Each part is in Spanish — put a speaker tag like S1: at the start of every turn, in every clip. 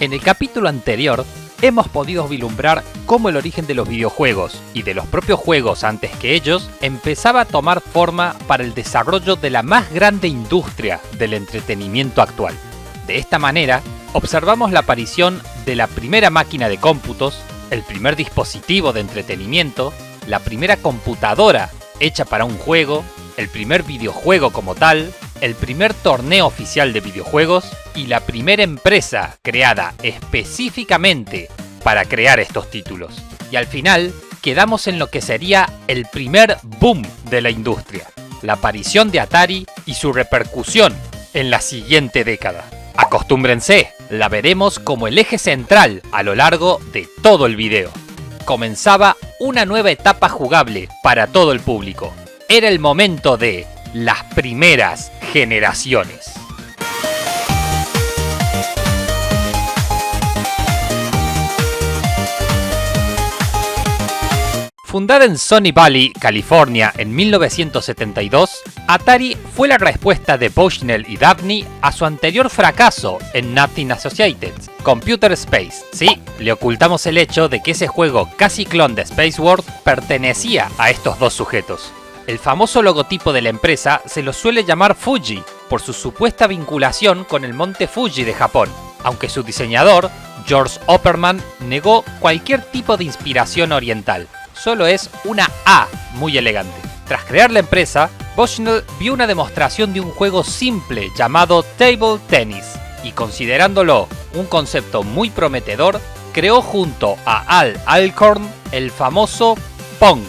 S1: En el capítulo anterior hemos podido vislumbrar cómo el origen de los videojuegos y de los propios juegos antes que ellos empezaba a tomar forma para el desarrollo de la más grande industria del entretenimiento actual. De esta manera, observamos la aparición de la primera máquina de cómputos, el primer dispositivo de entretenimiento, la primera computadora hecha para un juego, el primer videojuego como tal, el primer torneo oficial de videojuegos y la primera empresa creada específicamente para crear estos títulos. Y al final quedamos en lo que sería el primer boom de la industria, la aparición de Atari y su repercusión en la siguiente década. Acostúmbrense, la veremos como el eje central a lo largo de todo el video. Comenzaba una nueva etapa jugable para todo el público. Era el momento de las primeras generaciones. Fundada en Sunny Valley, California en 1972, Atari fue la respuesta de Bushnell y Dabney a su anterior fracaso en Nothing Associated, Computer Space. Sí, le ocultamos el hecho de que ese juego casi clon de Space World pertenecía a estos dos sujetos. El famoso logotipo de la empresa se lo suele llamar Fuji, por su supuesta vinculación con el monte Fuji de Japón, aunque su diseñador, George Opperman, negó cualquier tipo de inspiración oriental. Solo es una A muy elegante. Tras crear la empresa, Bushnell vio una demostración de un juego simple llamado Table Tennis y, considerándolo un concepto muy prometedor, creó junto a Al Alcorn el famoso Pong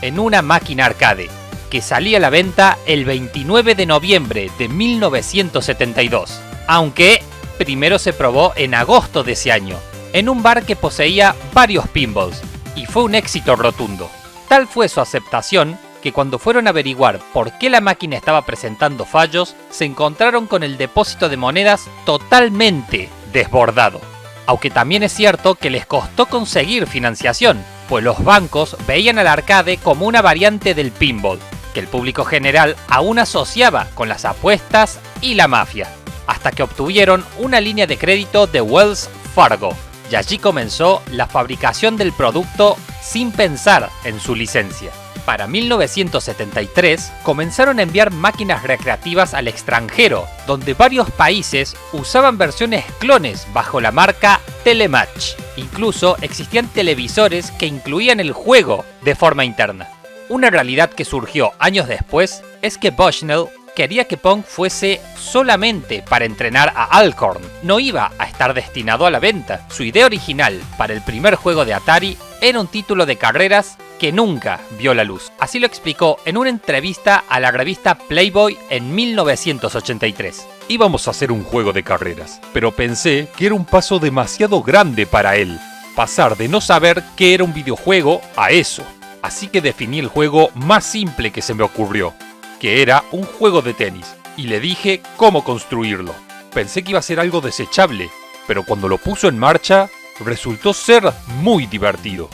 S1: en una máquina arcade, que salía a la venta el 29 de noviembre de 1972, aunque primero se probó en agosto de ese año, en un bar que poseía varios pinballs, y fue un éxito rotundo. Tal fue su aceptación que cuando fueron a averiguar por qué la máquina estaba presentando fallos, se encontraron con el depósito de monedas totalmente desbordado. Aunque también es cierto que les costó conseguir financiación, pues los bancos veían al arcade como una variante del pinball, que el público general aún asociaba con las apuestas y la mafia, hasta que obtuvieron una línea de crédito de Wells Fargo, y allí comenzó la fabricación del producto sin pensar en su licencia. Para 1973 comenzaron a enviar máquinas recreativas al extranjero, donde varios países usaban versiones clones bajo la marca Telematch. Incluso existían televisores que incluían el juego de forma interna. Una realidad que surgió años después es que Bushnell quería que Pong fuese solamente para entrenar a Alcorn, no iba a estar destinado a la venta. Su idea original para el primer juego de Atari era un título de carreras que nunca vio la luz. Así lo explicó en una entrevista a la revista Playboy en 1983.
S2: Íbamos a hacer un juego de carreras, pero pensé que era un paso demasiado grande para él, pasar de no saber qué era un videojuego a eso. Así que definí el juego más simple que se me ocurrió, que era un juego de tenis, y le dije cómo construirlo. Pensé que iba a ser algo desechable, pero cuando lo puso en marcha, resultó ser muy divertido.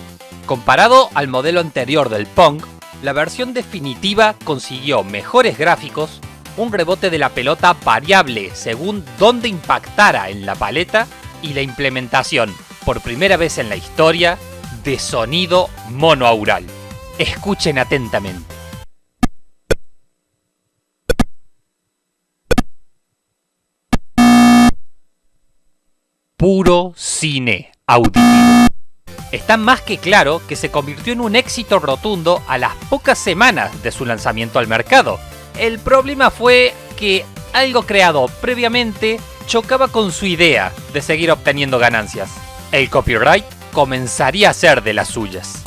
S1: Comparado al modelo anterior del Pong, la versión definitiva consiguió mejores gráficos, un rebote de la pelota variable según dónde impactara en la paleta y la implementación, por primera vez en la historia, de sonido monoaural. Escuchen atentamente. Puro cine auditivo. Está más que claro que se convirtió en un éxito rotundo a las pocas semanas de su lanzamiento al mercado. El problema fue que algo creado previamente chocaba con su idea de seguir obteniendo ganancias. El copyright comenzaría a ser de las suyas.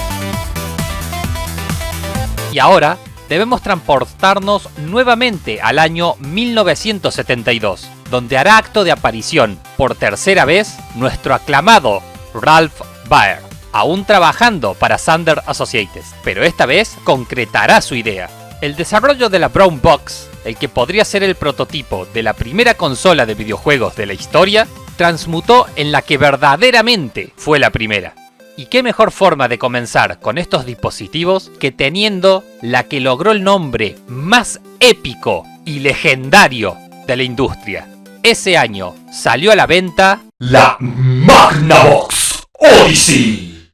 S1: Y ahora debemos transportarnos nuevamente al año 1972, donde hará acto de aparición por tercera vez nuestro aclamado Ralph Baer, aún trabajando para Thunder Associates, pero esta vez concretará su idea. El desarrollo de la Brown Box, el que podría ser el prototipo de la primera consola de videojuegos de la historia, transmutó en la que verdaderamente fue la primera. Y qué mejor forma de comenzar con estos dispositivos que teniendo la que logró el nombre más épico y legendario de la industria. Ese año salió a la venta
S3: La Magnavox Odyssey.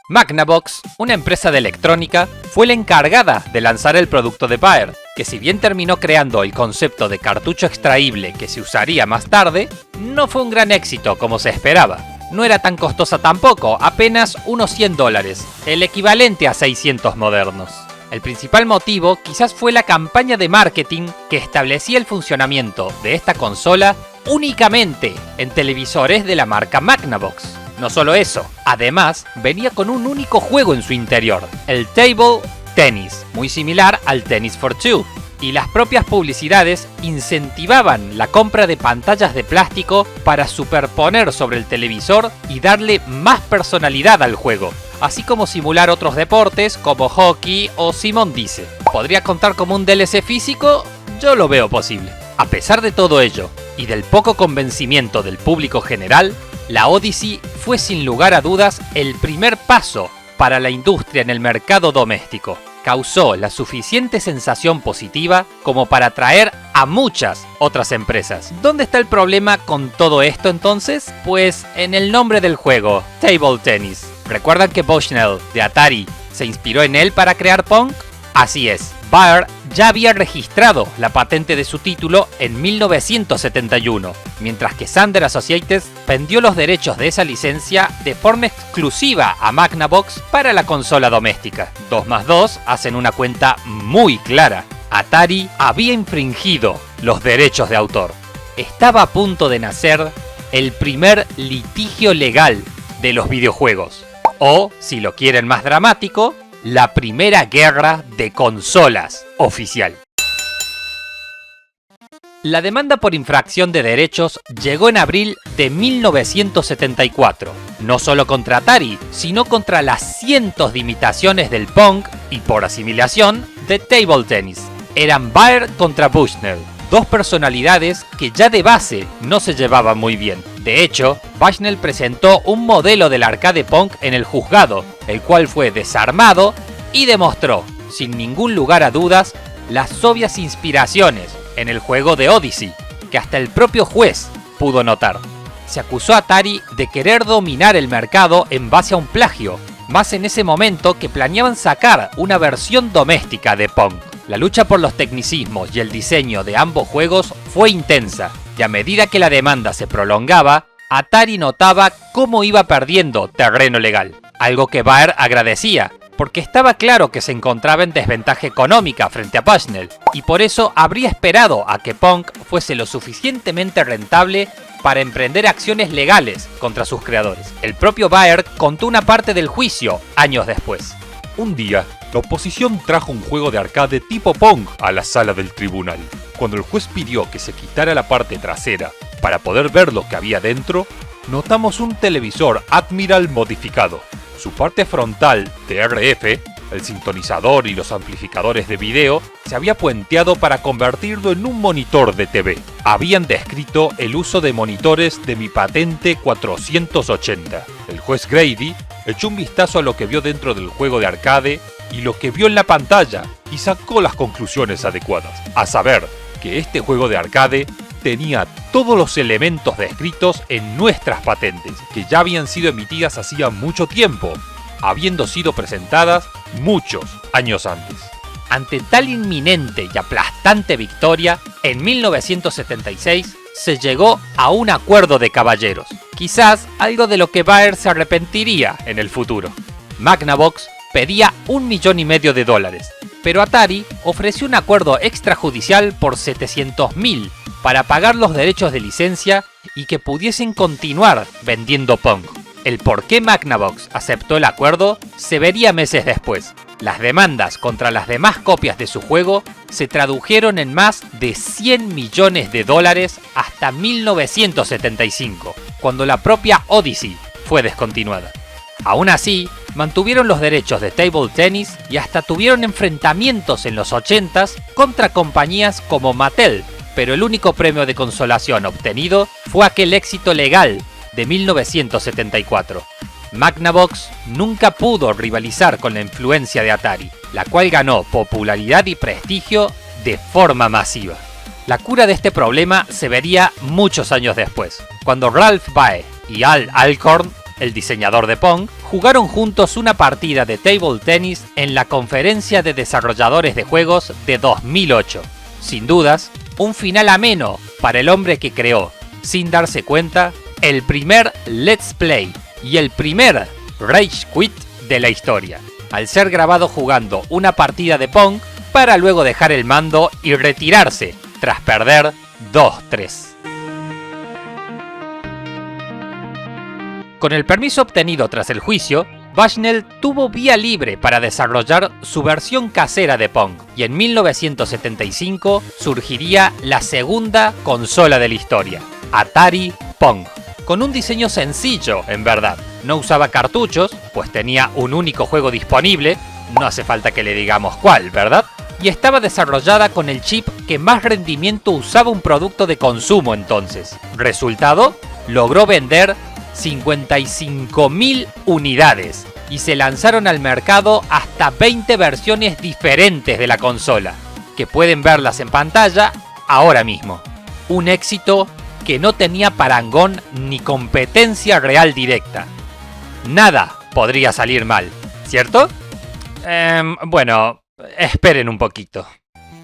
S1: Magnavox, una empresa de electrónica, fue la encargada de lanzar el producto de Baer, que si bien terminó creando el concepto de cartucho extraíble que se usaría más tarde, no fue un gran éxito como se esperaba. No era tan costosa tampoco, apenas unos $100, el equivalente a 600 modernos. El principal motivo quizás fue la campaña de marketing que establecía el funcionamiento de esta consola únicamente en televisores de la marca Magnavox. No solo eso, además venía con un único juego en su interior, el Table Tennis, muy similar al Tennis for Two, y las propias publicidades incentivaban la compra de pantallas de plástico para superponer sobre el televisor y darle más personalidad al juego, así como simular otros deportes como hockey o Simón dice. ¿Podría contar como un DLC físico? Yo lo veo posible. A pesar de todo ello, y del poco convencimiento del público general, la Odyssey fue sin lugar a dudas el primer paso para la industria en el mercado doméstico. Causó la suficiente sensación positiva como para atraer a muchas otras empresas. ¿Dónde está el problema con todo esto entonces? Pues en el nombre del juego, Table Tennis. ¿Recuerdan que Bushnell de Atari se inspiró en él para crear Pong? Así es, Baer ya había registrado la patente de su título en 1971, mientras que Sander Associates vendió los derechos de esa licencia de forma exclusiva a Magnavox para la consola doméstica. 2 más 2 hacen una cuenta muy clara. Atari había infringido los derechos de autor. Estaba a punto de nacer el primer litigio legal de los videojuegos. O, si lo quieren más dramático, la primera guerra de consolas oficial. La demanda por infracción de derechos llegó en abril de 1974, no solo contra Atari, sino contra las cientos de imitaciones del Pong y, por asimilación, de Table Tennis. Eran Baer contra Bushnell, dos personalidades que ya de base no se llevaban muy bien. De hecho, Bushnell presentó un modelo del arcade Pong en el juzgado, el cual fue desarmado y demostró, sin ningún lugar a dudas, las obvias inspiraciones en el juego de Odyssey, que hasta el propio juez pudo notar. Se acusó a Atari de querer dominar el mercado en base a un plagio, más en ese momento que planeaban sacar una versión doméstica de Pong. La lucha por los tecnicismos y el diseño de ambos juegos fue intensa, y a medida que la demanda se prolongaba, Atari notaba cómo iba perdiendo terreno legal, algo que Baer agradecía, porque estaba claro que se encontraba en desventaja económica frente a Bushnell, y por eso habría esperado a que Pong fuese lo suficientemente rentable para emprender acciones legales contra sus creadores. El propio Baer contó una parte del juicio años después.
S2: Un día, la oposición trajo un juego de arcade tipo Pong a la sala del tribunal. Cuando el juez pidió que se quitara la parte trasera para poder ver lo que había dentro, notamos un televisor Admiral modificado. Su parte frontal de RF, el sintonizador y los amplificadores de video, se había puenteado para convertirlo en un monitor de TV. Habían descrito el uso de monitores de mi patente 480. El juez Grady echó un vistazo a lo que vio dentro del juego de arcade y lo que vio en la pantalla y sacó las conclusiones adecuadas, a saber que este juego de arcade tenía todos los elementos descritos en nuestras patentes, que ya habían sido emitidas hacía mucho tiempo, habiendo sido presentadas muchos años antes.
S1: Ante tal inminente y aplastante victoria, en 1976 se llegó a un acuerdo de caballeros, quizás algo de lo que Baer se arrepentiría en el futuro. Magnavox pedía $1,5 millones, pero Atari ofreció un acuerdo extrajudicial por $700,000 para pagar los derechos de licencia y que pudiesen continuar vendiendo Pong. El por qué Magnavox aceptó el acuerdo se vería meses después. Las demandas contra las demás copias de su juego se tradujeron en más de $100 millones hasta 1975, cuando la propia Odyssey fue descontinuada. Aún así, mantuvieron los derechos de Table Tennis y hasta tuvieron enfrentamientos en los 80s contra compañías como Mattel, pero el único premio de consolación obtenido fue aquel éxito legal de 1974. Magnavox nunca pudo rivalizar con la influencia de Atari, la cual ganó popularidad y prestigio de forma masiva. La cura de este problema se vería muchos años después, cuando Ralph Bae y Al Alcorn, el diseñador de Pong, jugaron juntos una partida de table tennis en la Conferencia de Desarrolladores de Juegos de 2008. Sin dudas, un final ameno para el hombre que creó, sin darse cuenta, el primer Let's Play y el primer Rage Quit de la historia, al ser grabado jugando una partida de Pong para luego dejar el mando y retirarse tras perder 2-3. Con el permiso obtenido tras el juicio, Bushnell tuvo vía libre para desarrollar su versión casera de Pong, y en 1975 surgiría la segunda consola de la historia, Atari Pong, con un diseño sencillo en verdad. No usaba cartuchos, pues tenía un único juego disponible, no hace falta que le digamos cuál, ¿verdad? Y estaba desarrollada con el chip que más rendimiento usaba un producto de consumo entonces. Resultado, logró vender 55.000 unidades y se lanzaron al mercado hasta 20 versiones diferentes de la consola, que pueden verlas en pantalla ahora mismo. Un éxito que no tenía parangón ni competencia real directa. Nada podría salir mal, ¿cierto? Bueno, esperen un poquito.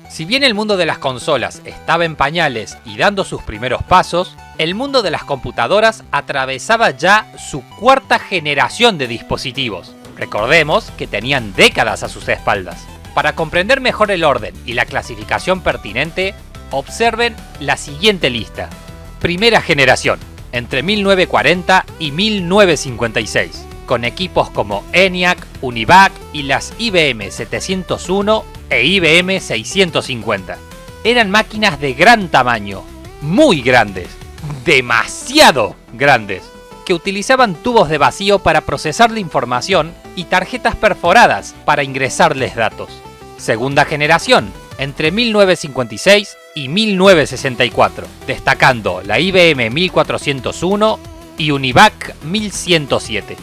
S1: Si bien el mundo de las consolas estaba en pañales y dando sus primeros pasos, el mundo de las computadoras atravesaba ya su cuarta generación de dispositivos. Recordemos que tenían décadas a sus espaldas. Para comprender mejor el orden y la clasificación pertinente, observen la siguiente lista. Primera generación, entre 1940 y 1956, con equipos como ENIAC, UNIVAC y las IBM 701 e IBM 650. Eran máquinas de gran tamaño, muy grandes, demasiado grandes, que utilizaban tubos de vacío para procesar la información y tarjetas perforadas para ingresarles datos. Segunda generación, entre 1956 y 1964, destacando la IBM 1401 y UNIVAC 1107.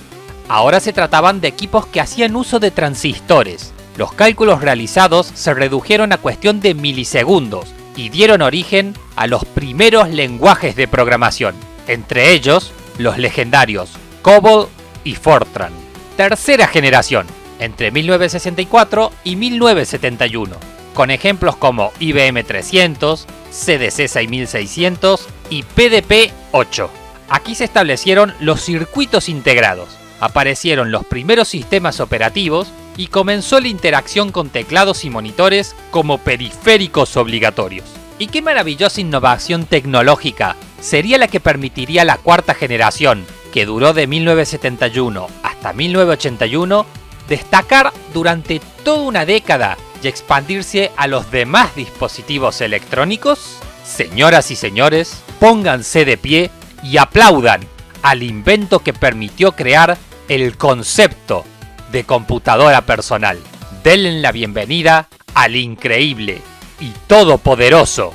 S1: Ahora se trataban de equipos que hacían uso de transistores. Los cálculos realizados se redujeron a cuestión de milisegundos y dieron origen a los primeros lenguajes de programación, entre ellos los legendarios COBOL y Fortran. Tercera generación, entre 1964 y 1971, con ejemplos como IBM 300, CDC 6600 y PDP 8. Aquí se establecieron los circuitos integrados, aparecieron los primeros sistemas operativos y comenzó la interacción con teclados y monitores como periféricos obligatorios. ¿Y qué maravillosa innovación tecnológica sería la que permitiría la cuarta generación, que duró de 1971 hasta 1981, destacar durante toda una década y expandirse a los demás dispositivos electrónicos? Señoras y señores, pónganse de pie y aplaudan al invento que permitió crear el concepto de computadora personal. Denle la bienvenida al increíble y todopoderoso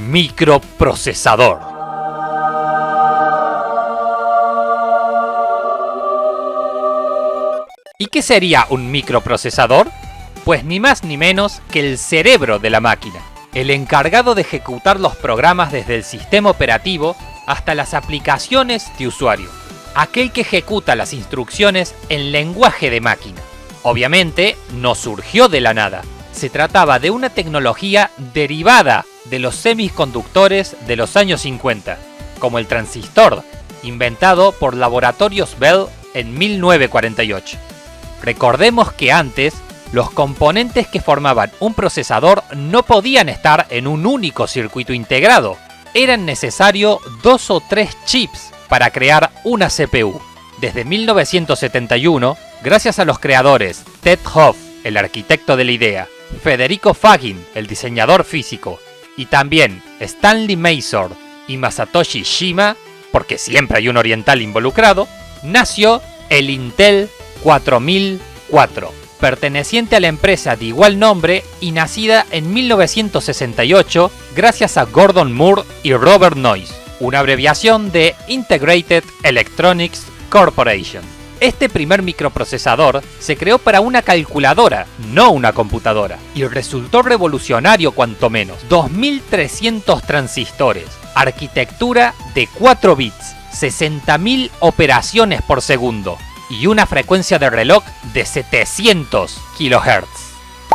S1: microprocesador. ¿Y qué sería un microprocesador? Pues ni más ni menos que el cerebro de la máquina, el encargado de ejecutar los programas desde el sistema operativo hasta las aplicaciones de usuario, aquel que ejecuta las instrucciones en lenguaje de máquina. Obviamente no surgió de la nada, se trataba de una tecnología derivada de los semiconductores de los años 50, como el transistor, inventado por Laboratorios Bell en 1948. Recordemos que antes, los componentes que formaban un procesador no podían estar en un único circuito integrado. Eran necesarios 2 o 3 chips para crear una CPU. Desde 1971, gracias a los creadores Ted Hoff, el arquitecto de la idea, Federico Fagin, el diseñador físico, y también Stanley Mazur y Masatoshi Shima, porque siempre hay un oriental involucrado, nació el Intel 4004, perteneciente a la empresa de igual nombre y nacida en 1968 gracias a Gordon Moore y Robert Noyce, una abreviación de Integrated Electronics Corporation. Este primer microprocesador se creó para una calculadora, no una computadora, y resultó revolucionario cuanto menos. 2300 transistores, arquitectura de 4 bits, 60.000 operaciones por segundo y una frecuencia de reloj de 700 kHz.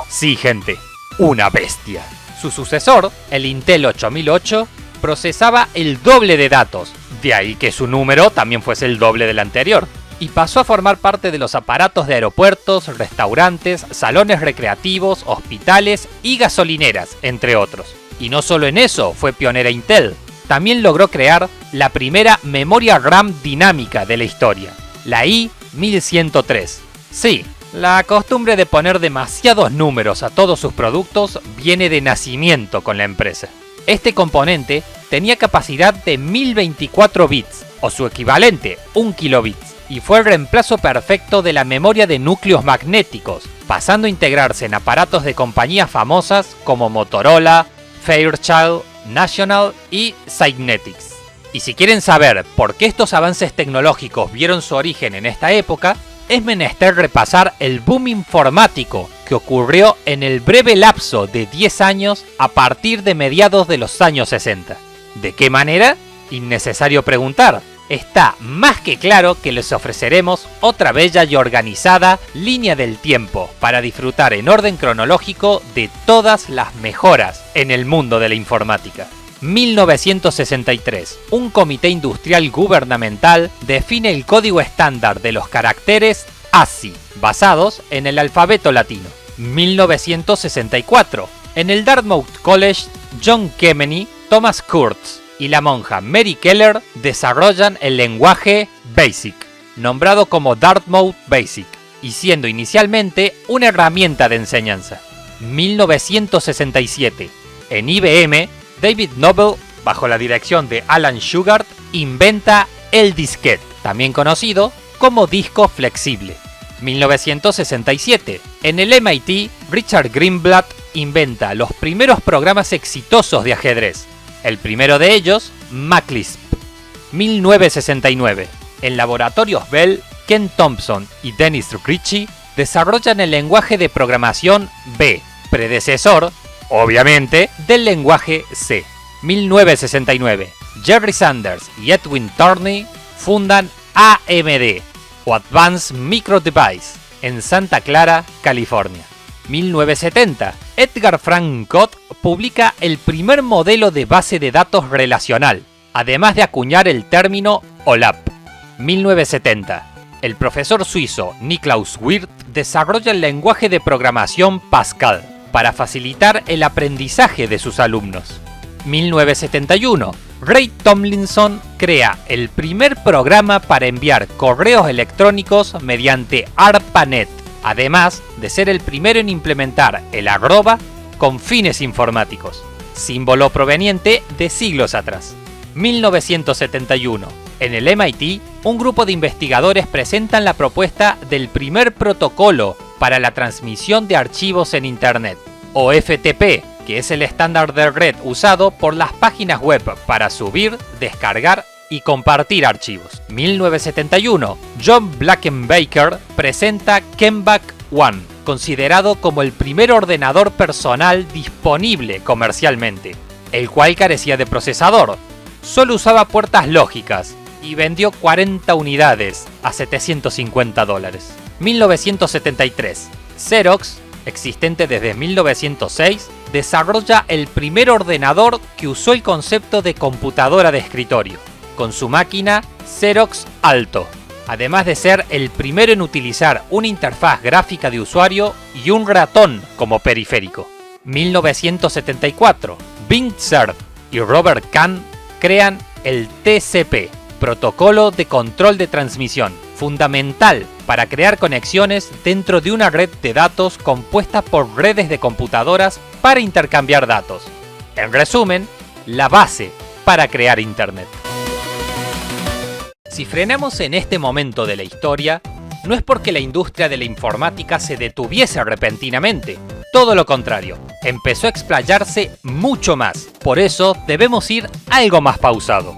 S1: Sí, gente, una bestia. Su sucesor, el Intel 8008, procesaba el doble de datos, de ahí que su número también fuese el doble del anterior, y pasó a formar parte de los aparatos de aeropuertos, restaurantes, salones recreativos, hospitales y gasolineras, entre otros. Y no solo en eso fue pionera Intel, también logró crear la primera memoria RAM dinámica de la historia, la i1103. Sí, la costumbre de poner demasiados números a todos sus productos viene de nacimiento con la empresa. Este componente tenía capacidad de 1024 bits, o su equivalente, 1 kilobit, y fue el reemplazo perfecto de la memoria de núcleos magnéticos, pasando a integrarse en aparatos de compañías famosas como Motorola, Fairchild, National y Cygnet-X. Y si quieren saber por qué estos avances tecnológicos vieron su origen en esta época, es menester repasar el boom informático que ocurrió en el breve lapso de 10 años a partir de mediados de los años 60. ¿De qué manera? Innecesario preguntar. Está más que claro que les ofreceremos otra bella y organizada línea del tiempo para disfrutar en orden cronológico de todas las mejoras en el mundo de la informática. 1963. Un comité industrial gubernamental define el código estándar de los caracteres ASCII, basados en el alfabeto latino. 1964. En el Dartmouth College, John Kemeny, Thomas Kurtz y la monja Mary Keller desarrollan el lenguaje BASIC, nombrado como Dartmouth Basic, y siendo inicialmente una herramienta de enseñanza. 1967. En IBM, David Noble, bajo la dirección de Alan Shugart, inventa el disquete, también conocido como disco flexible. 1967. En el MIT, Richard Greenblatt inventa los primeros programas exitosos de ajedrez. El primero de ellos, MACLISP. 1969. En laboratorios Bell, Ken Thompson y Dennis Ritchie desarrollan el lenguaje de programación B, predecesor, obviamente, del lenguaje C. 1969. Jerry Sanders y Edwin Turney fundan AMD, o Advanced Micro Device, en Santa Clara, California. 1970. Edgar Frank Codd publica el primer modelo de base de datos relacional, además de acuñar el término OLAP. 1970. El profesor suizo Niklaus Wirth desarrolla el lenguaje de programación Pascal para facilitar el aprendizaje de sus alumnos. 1971. Ray Tomlinson crea el primer programa para enviar correos electrónicos mediante ARPANET, además de ser el primero en implementar el arroba con fines informáticos, símbolo proveniente de siglos atrás. 1971. En el MIT, un grupo de investigadores presentan la propuesta del primer protocolo para la transmisión de archivos en Internet, o FTP, que es el estándar de red usado por las páginas web para subir, descargar y compartir archivos. 1971. John Blackenbaker presenta Kenback One, considerado como el primer ordenador personal disponible comercialmente, el cual carecía de procesador, solo usaba puertas lógicas y vendió 40 unidades a $750. 1973. Xerox, existente desde 1906, desarrolla el primer ordenador que usó el concepto de computadora de escritorio, con su máquina Xerox Alto, además de ser el primero en utilizar una interfaz gráfica de usuario y un ratón como periférico. 1974. Bing Cerf y Robert Kahn crean el TCP, protocolo de control de transmisión, fundamental para crear conexiones dentro de una red de datos compuesta por redes de computadoras para intercambiar datos. En resumen, la base para crear Internet. Si frenamos en este momento de la historia, no es porque la industria de la informática se detuviese repentinamente. Todo lo contrario, empezó a explayarse mucho más. Por eso debemos ir algo más pausado.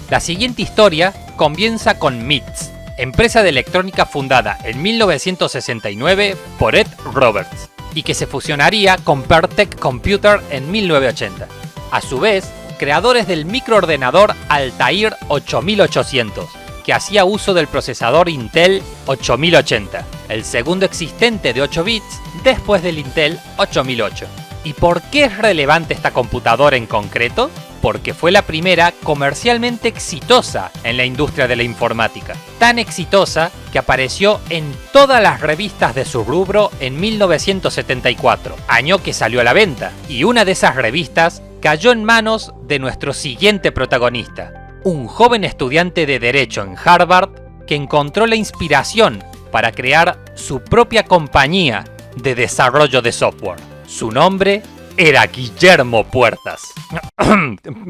S1: La siguiente historia comienza con MITS, empresa de electrónica fundada en 1969 por Ed Roberts y que se fusionaría con Pertec Computer en 1980. A su vez, creadores del microordenador Altair 8800, que hacía uso del procesador Intel 8080, el segundo existente de 8 bits después del Intel 8008. ¿Y por qué es relevante esta computadora en concreto? Porque fue la primera comercialmente exitosa en la industria de la informática. Tan exitosa que apareció en todas las revistas de su rubro en 1974, año que salió a la venta. Y una de esas revistas cayó en manos de nuestro siguiente protagonista, un joven estudiante de Derecho en Harvard que encontró la inspiración para crear su propia compañía de desarrollo de software. Su nombre era Guillermo Puertas.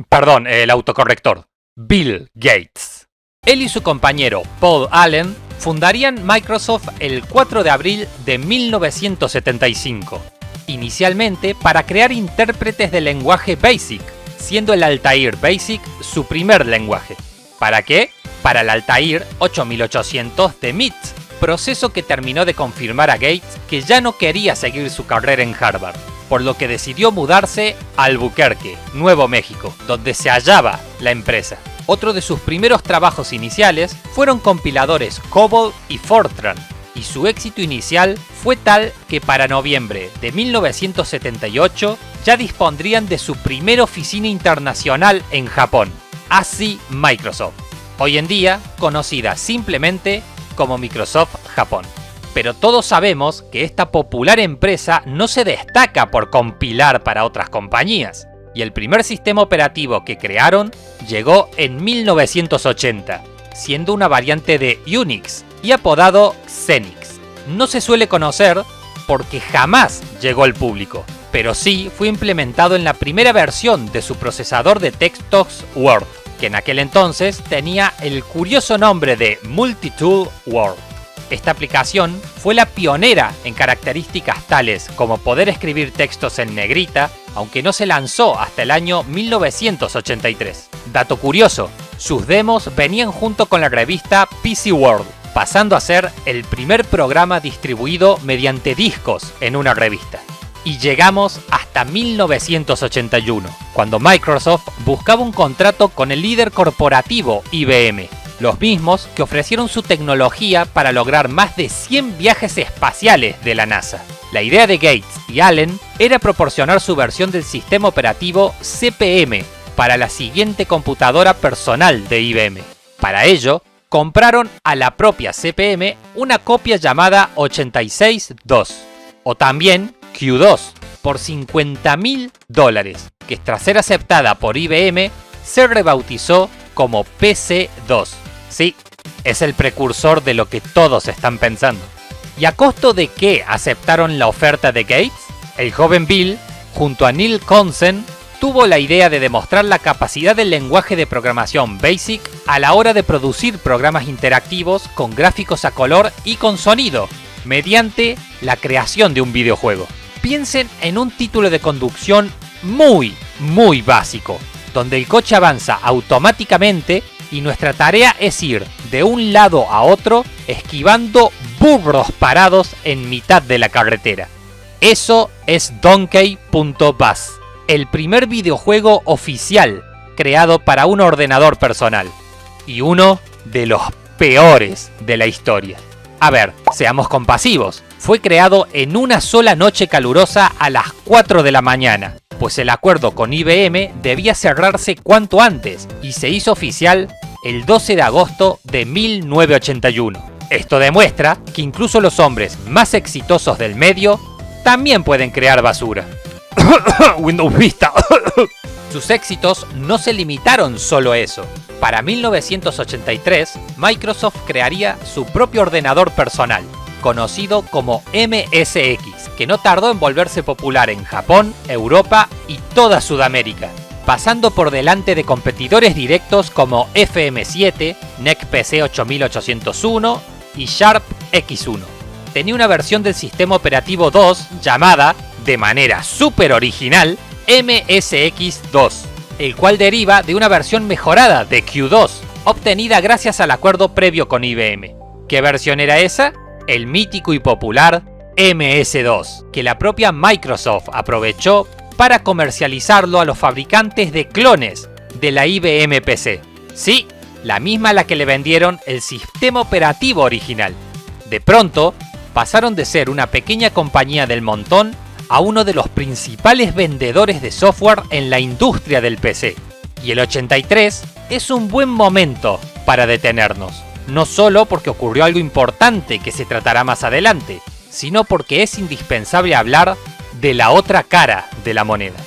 S1: Perdón, el autocorrector. Bill Gates. Él y su compañero Paul Allen fundarían Microsoft el 4 de abril de 1975, inicialmente para crear intérpretes de lenguaje BASIC, siendo el Altair BASIC su primer lenguaje. ¿Para qué? Para el Altair 8800 de MIT, proceso que terminó de confirmar a Gates que ya no quería seguir su carrera en Harvard, por lo que decidió mudarse a Albuquerque, Nuevo México, donde se hallaba la empresa. Otro de sus primeros trabajos iniciales fueron compiladores COBOL y Fortran, y su éxito inicial fue tal que para noviembre de 1978 ya dispondrían de su primera oficina internacional en Japón, así Microsoft, hoy en día conocida simplemente como Microsoft Japón. Pero todos sabemos que esta popular empresa no se destaca por compilar para otras compañías, y el primer sistema operativo que crearon llegó en 1980, siendo una variante de Unix y apodado Xenix. No se suele conocer porque jamás llegó al público, pero sí fue implementado en la primera versión de su procesador de textos Word, que en aquel entonces tenía el curioso nombre de Multitool Word. Esta aplicación fue la pionera en características tales como poder escribir textos en negrita, aunque no se lanzó hasta el año 1983. Dato curioso, sus demos venían junto con la revista PC World, pasando a ser el primer programa distribuido mediante discos en una revista. Y llegamos hasta 1981, cuando Microsoft buscaba un contrato con el líder corporativo IBM, los mismos que ofrecieron su tecnología para lograr más de 100 viajes espaciales de la NASA. La idea de Gates y Allen era proporcionar su versión del sistema operativo CP/M para la siguiente computadora personal de IBM. Para ello, compraron a la propia CP/M una copia llamada 86-2, o también Q2, por $50.000, que tras ser aceptada por IBM, se rebautizó como PC2. Sí, es el precursor de lo que todos están pensando. ¿Y a costo de qué aceptaron la oferta de Gates? El joven Bill, junto a Neil Consen, tuvo la idea de demostrar la capacidad del lenguaje de programación BASIC a la hora de producir programas interactivos con gráficos a color y con sonido, mediante la creación de un videojuego. Piensen en un título de conducción muy básico, donde el coche avanza automáticamente y nuestra tarea es ir de un lado a otro esquivando burros parados en mitad de la carretera. Eso es Donkey.Buzz, el primer videojuego oficial creado para un ordenador personal, y uno de los peores de la historia. A ver, seamos compasivos, fue creado en una sola noche calurosa a las 4 de la mañana, pues el acuerdo con IBM debía cerrarse cuanto antes y se hizo oficial el 12 de agosto de 1981. Esto demuestra que incluso los hombres más exitosos del medio también pueden crear basura. Windows Vista. Sus éxitos no se limitaron solo a eso. Para 1983, Microsoft crearía su propio ordenador personal, conocido como MSX, que no tardó en volverse popular en Japón, Europa y toda Sudamérica, pasando por delante de competidores directos como FM7, NEC PC 8801 y Sharp X1. Tenía una versión del sistema operativo 2 llamada, de manera súper original, MSX2, el cual deriva de una versión mejorada de Q2, obtenida gracias al acuerdo previo con IBM. ¿Qué versión era esa? El mítico y popular MS-2, que la propia Microsoft aprovechó para comercializarlo a los fabricantes de clones de la IBM PC. Sí, la misma a la que le vendieron el sistema operativo original. De pronto, pasaron de ser una pequeña compañía del montón a uno de los principales vendedores de software en la industria del PC. Y el 83 es un buen momento para detenernos, no solo porque ocurrió algo importante que se tratará más adelante, sino porque es indispensable hablar de la otra cara de la moneda.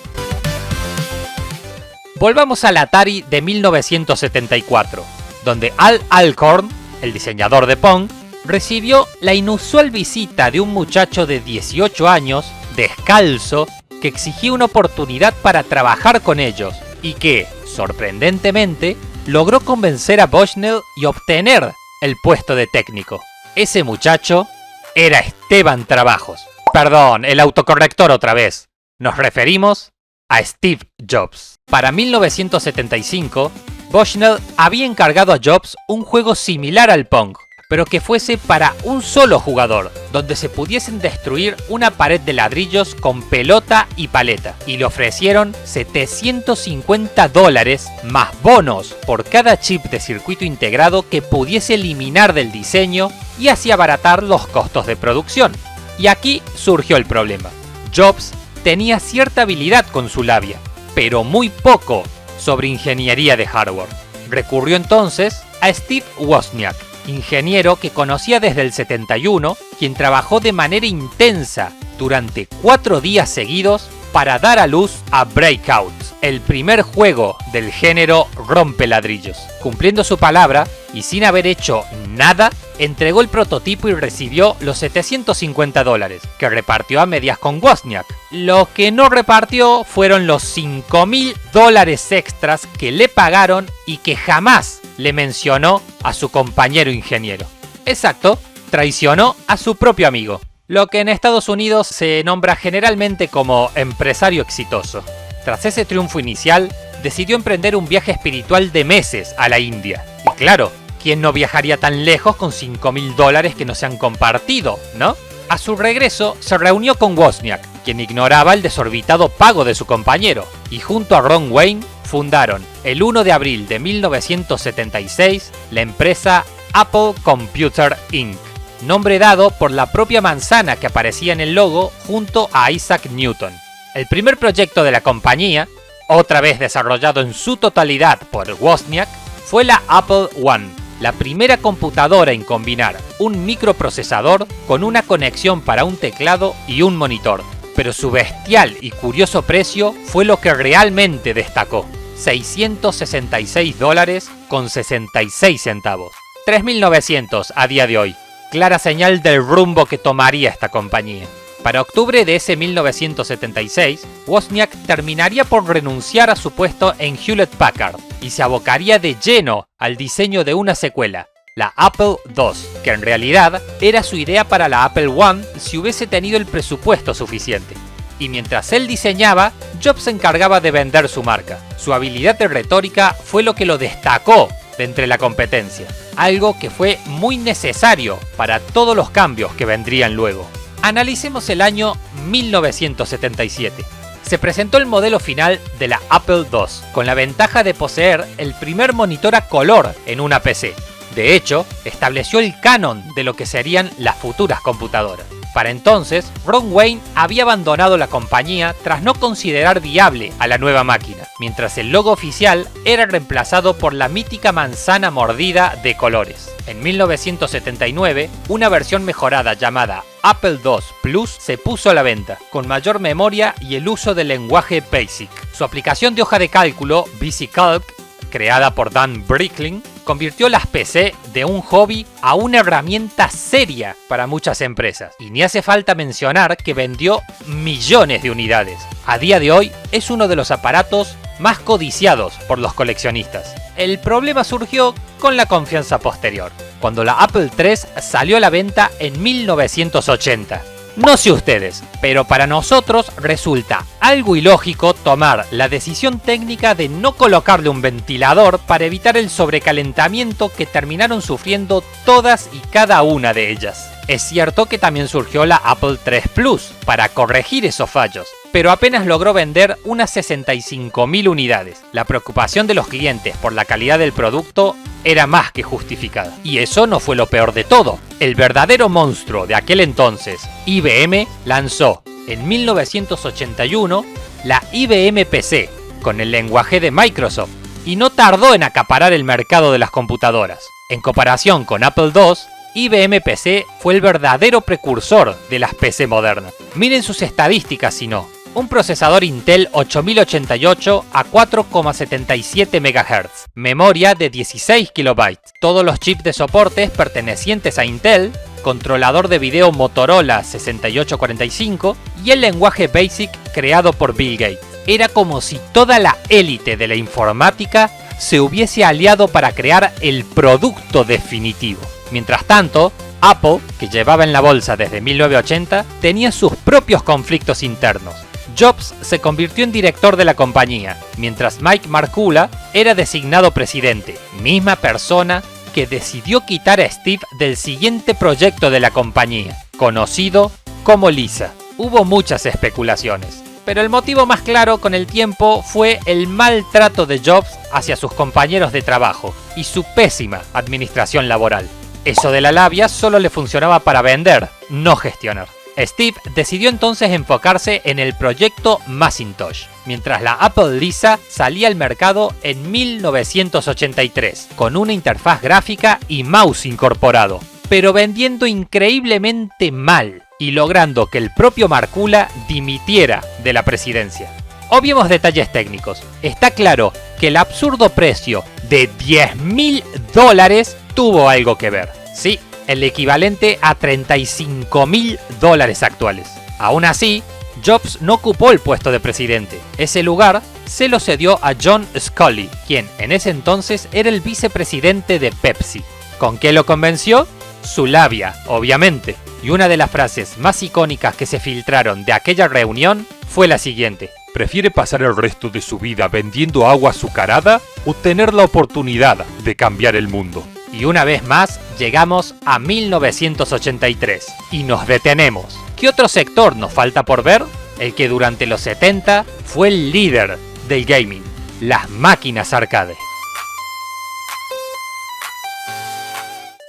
S1: Volvamos al Atari de 1974, donde Al Alcorn, el diseñador de Pong, recibió la inusual visita de un muchacho de 18 años, descalzo, que exigía una oportunidad para trabajar con ellos y que, sorprendentemente, logró convencer a Bushnell y obtener el puesto de técnico. Ese muchacho era Esteban Trabajos. Perdón, el autocorrector otra vez. Nos referimos a Steve Jobs. Para 1975, Bushnell había encargado a Jobs un juego similar al Pong, pero que fuese para un solo jugador, donde se pudiesen destruir una pared de ladrillos con pelota y paleta, y le ofrecieron $750 más bonos por cada chip de circuito integrado que pudiese eliminar del diseño y así abaratar los costos de producción. Y aquí surgió el problema. Jobs tenía cierta habilidad con su labia, pero muy poco sobre ingeniería de hardware. Recurrió entonces a Steve Wozniak, ingeniero que conocía desde el 71, quien trabajó de manera intensa durante 4 días seguidos para dar a luz a Breakout, el primer juego del género rompeladrillos. Cumpliendo su palabra y sin haber hecho nada, entregó el prototipo y recibió los $750, que repartió a medias con Wozniak. Lo que no repartió fueron los $5.000 extras que le pagaron y que jamás le mencionó a su compañero ingeniero. Exacto, traicionó a su propio amigo, lo que en Estados Unidos se nombra generalmente como empresario exitoso. Tras ese triunfo inicial, decidió emprender un viaje espiritual de meses a la India. Y claro, ¿quién no viajaría tan lejos con $5.000 que no se han compartido, no? A su regreso, se reunió con Wozniak, quien ignoraba el desorbitado pago de su compañero, y junto a Ron Wayne fundaron el 1 de abril de 1976 la empresa Apple Computer Inc., nombre dado por la propia manzana que aparecía en el logo junto a Isaac Newton. El primer proyecto de la compañía, otra vez desarrollado en su totalidad por Wozniak, fue la Apple I, la primera computadora en combinar un microprocesador con una conexión para un teclado y un monitor. Pero su bestial y curioso precio fue lo que realmente destacó: $666,66. 3.900 a día de hoy. Clara señal del rumbo que tomaría esta compañía. Para octubre de ese 1976, Wozniak terminaría por renunciar a su puesto en Hewlett Packard y se abocaría de lleno al diseño de una secuela, la Apple II, que en realidad era su idea para la Apple I si hubiese tenido el presupuesto suficiente. Y mientras él diseñaba, Jobs se encargaba de vender su marca. Su habilidad de retórica fue lo que lo destacó de entre la competencia, algo que fue muy necesario para todos los cambios que vendrían luego. Analicemos el año 1977. Se presentó el modelo final de la Apple II, con la ventaja de poseer el primer monitor a color en una PC. De hecho, estableció el canon de lo que serían las futuras computadoras. Para entonces, Ron Wayne había abandonado la compañía tras no considerar viable a la nueva máquina, mientras el logo oficial era reemplazado por la mítica manzana mordida de colores. En 1979, una versión mejorada llamada Apple II Plus se puso a la venta, con mayor memoria y el uso del lenguaje BASIC. Su aplicación de hoja de cálculo, VisiCalc, creada por Dan Brickling, convirtió las PC de un hobby a una herramienta seria para muchas empresas. Y ni hace falta mencionar que vendió millones de unidades. A día de hoy es uno de los aparatos más codiciados por los coleccionistas. El problema surgió con la confianza posterior, cuando la Apple III salió a la venta en 1980. No sé ustedes, pero para nosotros resulta algo ilógico tomar la decisión técnica de no colocarle un ventilador para evitar el sobrecalentamiento que terminaron sufriendo todas y cada una de ellas. Es cierto que también surgió la Apple III Plus para corregir esos fallos, pero apenas logró vender unas 65.000 unidades. La preocupación de los clientes por la calidad del producto era más que justificada. Y eso no fue lo peor de todo. El verdadero monstruo de aquel entonces, IBM, lanzó en 1981 la IBM PC con el lenguaje de Microsoft y no tardó en acaparar el mercado de las computadoras. En comparación con Apple II, IBM PC fue el verdadero precursor de las PC modernas. Miren sus estadísticas si no. Un procesador Intel 8088 a 4,77 MHz, memoria de 16 KB, todos los chips de soportes pertenecientes a Intel, controlador de video Motorola 6845 y el lenguaje BASIC creado por Bill Gates. Era como si toda la élite de la informática se hubiese aliado para crear el producto definitivo. Mientras tanto, Apple, que llevaba en la bolsa desde 1980, tenía sus propios conflictos internos. Jobs se convirtió en director de la compañía, mientras Mike Markkula era designado presidente, misma persona que decidió quitar a Steve del siguiente proyecto de la compañía, conocido como Lisa. Hubo muchas especulaciones, pero el motivo más claro con el tiempo fue el maltrato de Jobs hacia sus compañeros de trabajo y su pésima administración laboral. Eso de la labia solo le funcionaba para vender, no gestionar. Steve decidió entonces enfocarse en el proyecto Macintosh, mientras la Apple Lisa salía al mercado en 1983, con una interfaz gráfica y mouse incorporado, pero vendiendo increíblemente mal y logrando que el propio Markkula dimitiera de la presidencia. Obviemos detalles técnicos. Está claro que el absurdo precio de $10.000 tuvo algo que ver. Sí, el equivalente a $35.000 actuales. Aún así, Jobs no ocupó el puesto de presidente. Ese lugar se lo cedió a John Sculley, quien en ese entonces era el vicepresidente de Pepsi. ¿Con qué lo convenció? Su labia, obviamente. Y una de las frases más icónicas que se filtraron de aquella reunión fue la siguiente:
S2: ¿prefiere pasar el resto de su vida vendiendo agua azucarada o tener la oportunidad de cambiar el mundo?
S1: Y una vez más, llegamos a 1983 y nos detenemos. ¿Qué otro sector nos falta por ver? El que durante los 70 fue el líder del gaming, las máquinas arcade.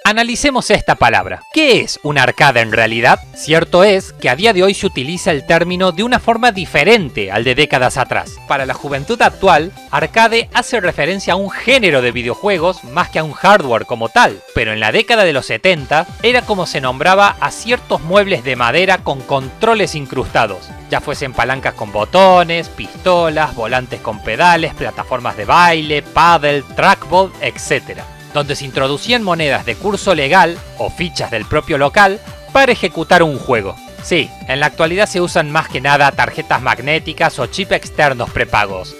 S1: Analicemos esta palabra. ¿Qué es un arcade en realidad? Cierto es que a día de hoy se utiliza el término de una forma diferente al de décadas atrás. Para la juventud actual, arcade hace referencia a un género de videojuegos más que a un hardware como tal. Pero en la década de los 70 era como se nombraba a ciertos muebles de madera con controles incrustados, ya fuesen palancas con botones, pistolas, volantes con pedales, plataformas de baile, paddle, trackball, etc., donde se introducían monedas de curso legal o fichas del propio local para ejecutar un juego. Sí, en la actualidad se usan más que nada tarjetas magnéticas o chip externos prepagos.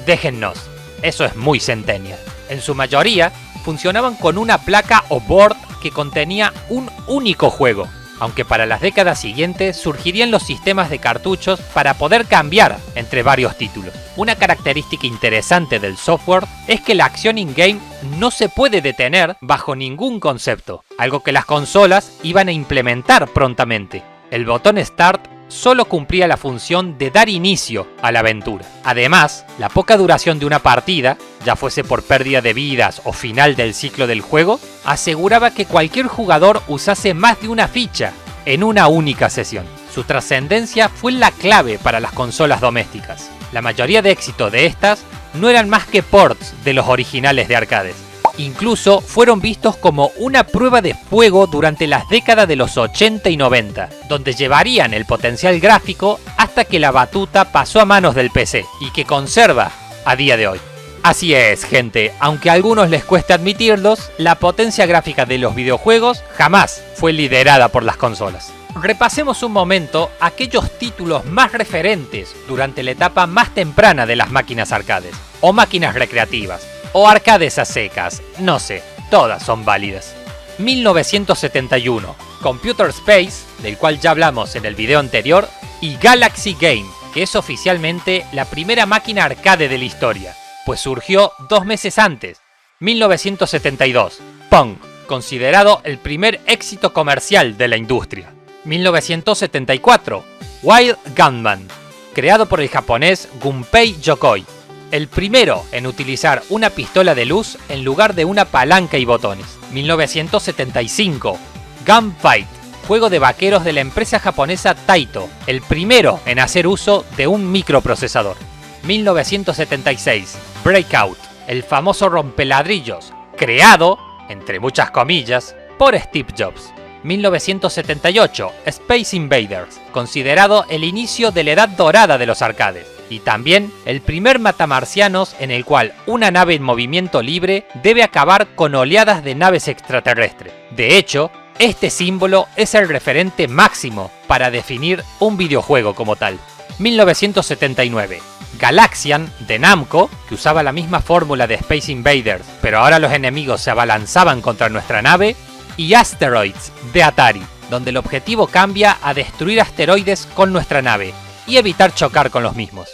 S1: Déjennos, eso es muy centennial. En su mayoría, funcionaban con una placa o board que contenía un único juego, aunque para las décadas siguientes surgirían los sistemas de cartuchos para poder cambiar entre varios títulos. Una característica interesante del software es que la acción in-game no se puede detener bajo ningún concepto, algo que las consolas iban a implementar prontamente. El botón Start solo cumplía la función de dar inicio a la aventura. Además, la poca duración de una partida, ya fuese por pérdida de vidas o final del ciclo del juego, aseguraba que cualquier jugador usase más de una ficha en una única sesión. Su trascendencia fue la clave para las consolas domésticas. La mayoría de éxito de estas no eran más que ports de los originales de arcades. Incluso fueron vistos como una prueba de fuego durante las décadas de los 80 y 90, donde llevarían el potencial gráfico hasta que la batuta pasó a manos del PC y que conserva a día de hoy. Así es, gente, aunque a algunos les cueste admitirlos, la potencia gráfica de los videojuegos jamás fue liderada por las consolas. Repasemos un momento aquellos títulos más referentes durante la etapa más temprana de las máquinas arcades, o máquinas recreativas, o arcades a secas, no sé, todas son válidas. 1971, Computer Space, del cual ya hablamos en el video anterior, y Galaxy Game, que es oficialmente la primera máquina arcade de la historia, pues surgió 2 meses antes, 1972, Pong, considerado el primer éxito comercial de la industria. 1974, Wild Gunman, creado por el japonés Gunpei Yokoi, el primero en utilizar una pistola de luz en lugar de una palanca y botones. 1975, Gunfight, juego de vaqueros de la empresa japonesa Taito, el primero en hacer uso de un microprocesador. 1976, Breakout, el famoso rompeladrillos, creado, entre muchas comillas, por Steve Jobs. 1978, Space Invaders, considerado el inicio de la edad dorada de los arcades, y también el primer matamarcianos en el cual una nave en movimiento libre debe acabar con oleadas de naves extraterrestres. De hecho, este símbolo es el referente máximo para definir un videojuego como tal. 1979, Galaxian de Namco, que usaba la misma fórmula de Space Invaders, pero ahora los enemigos se abalanzaban contra nuestra nave, y Asteroids de Atari, donde el objetivo cambia a destruir asteroides con nuestra nave y evitar chocar con los mismos.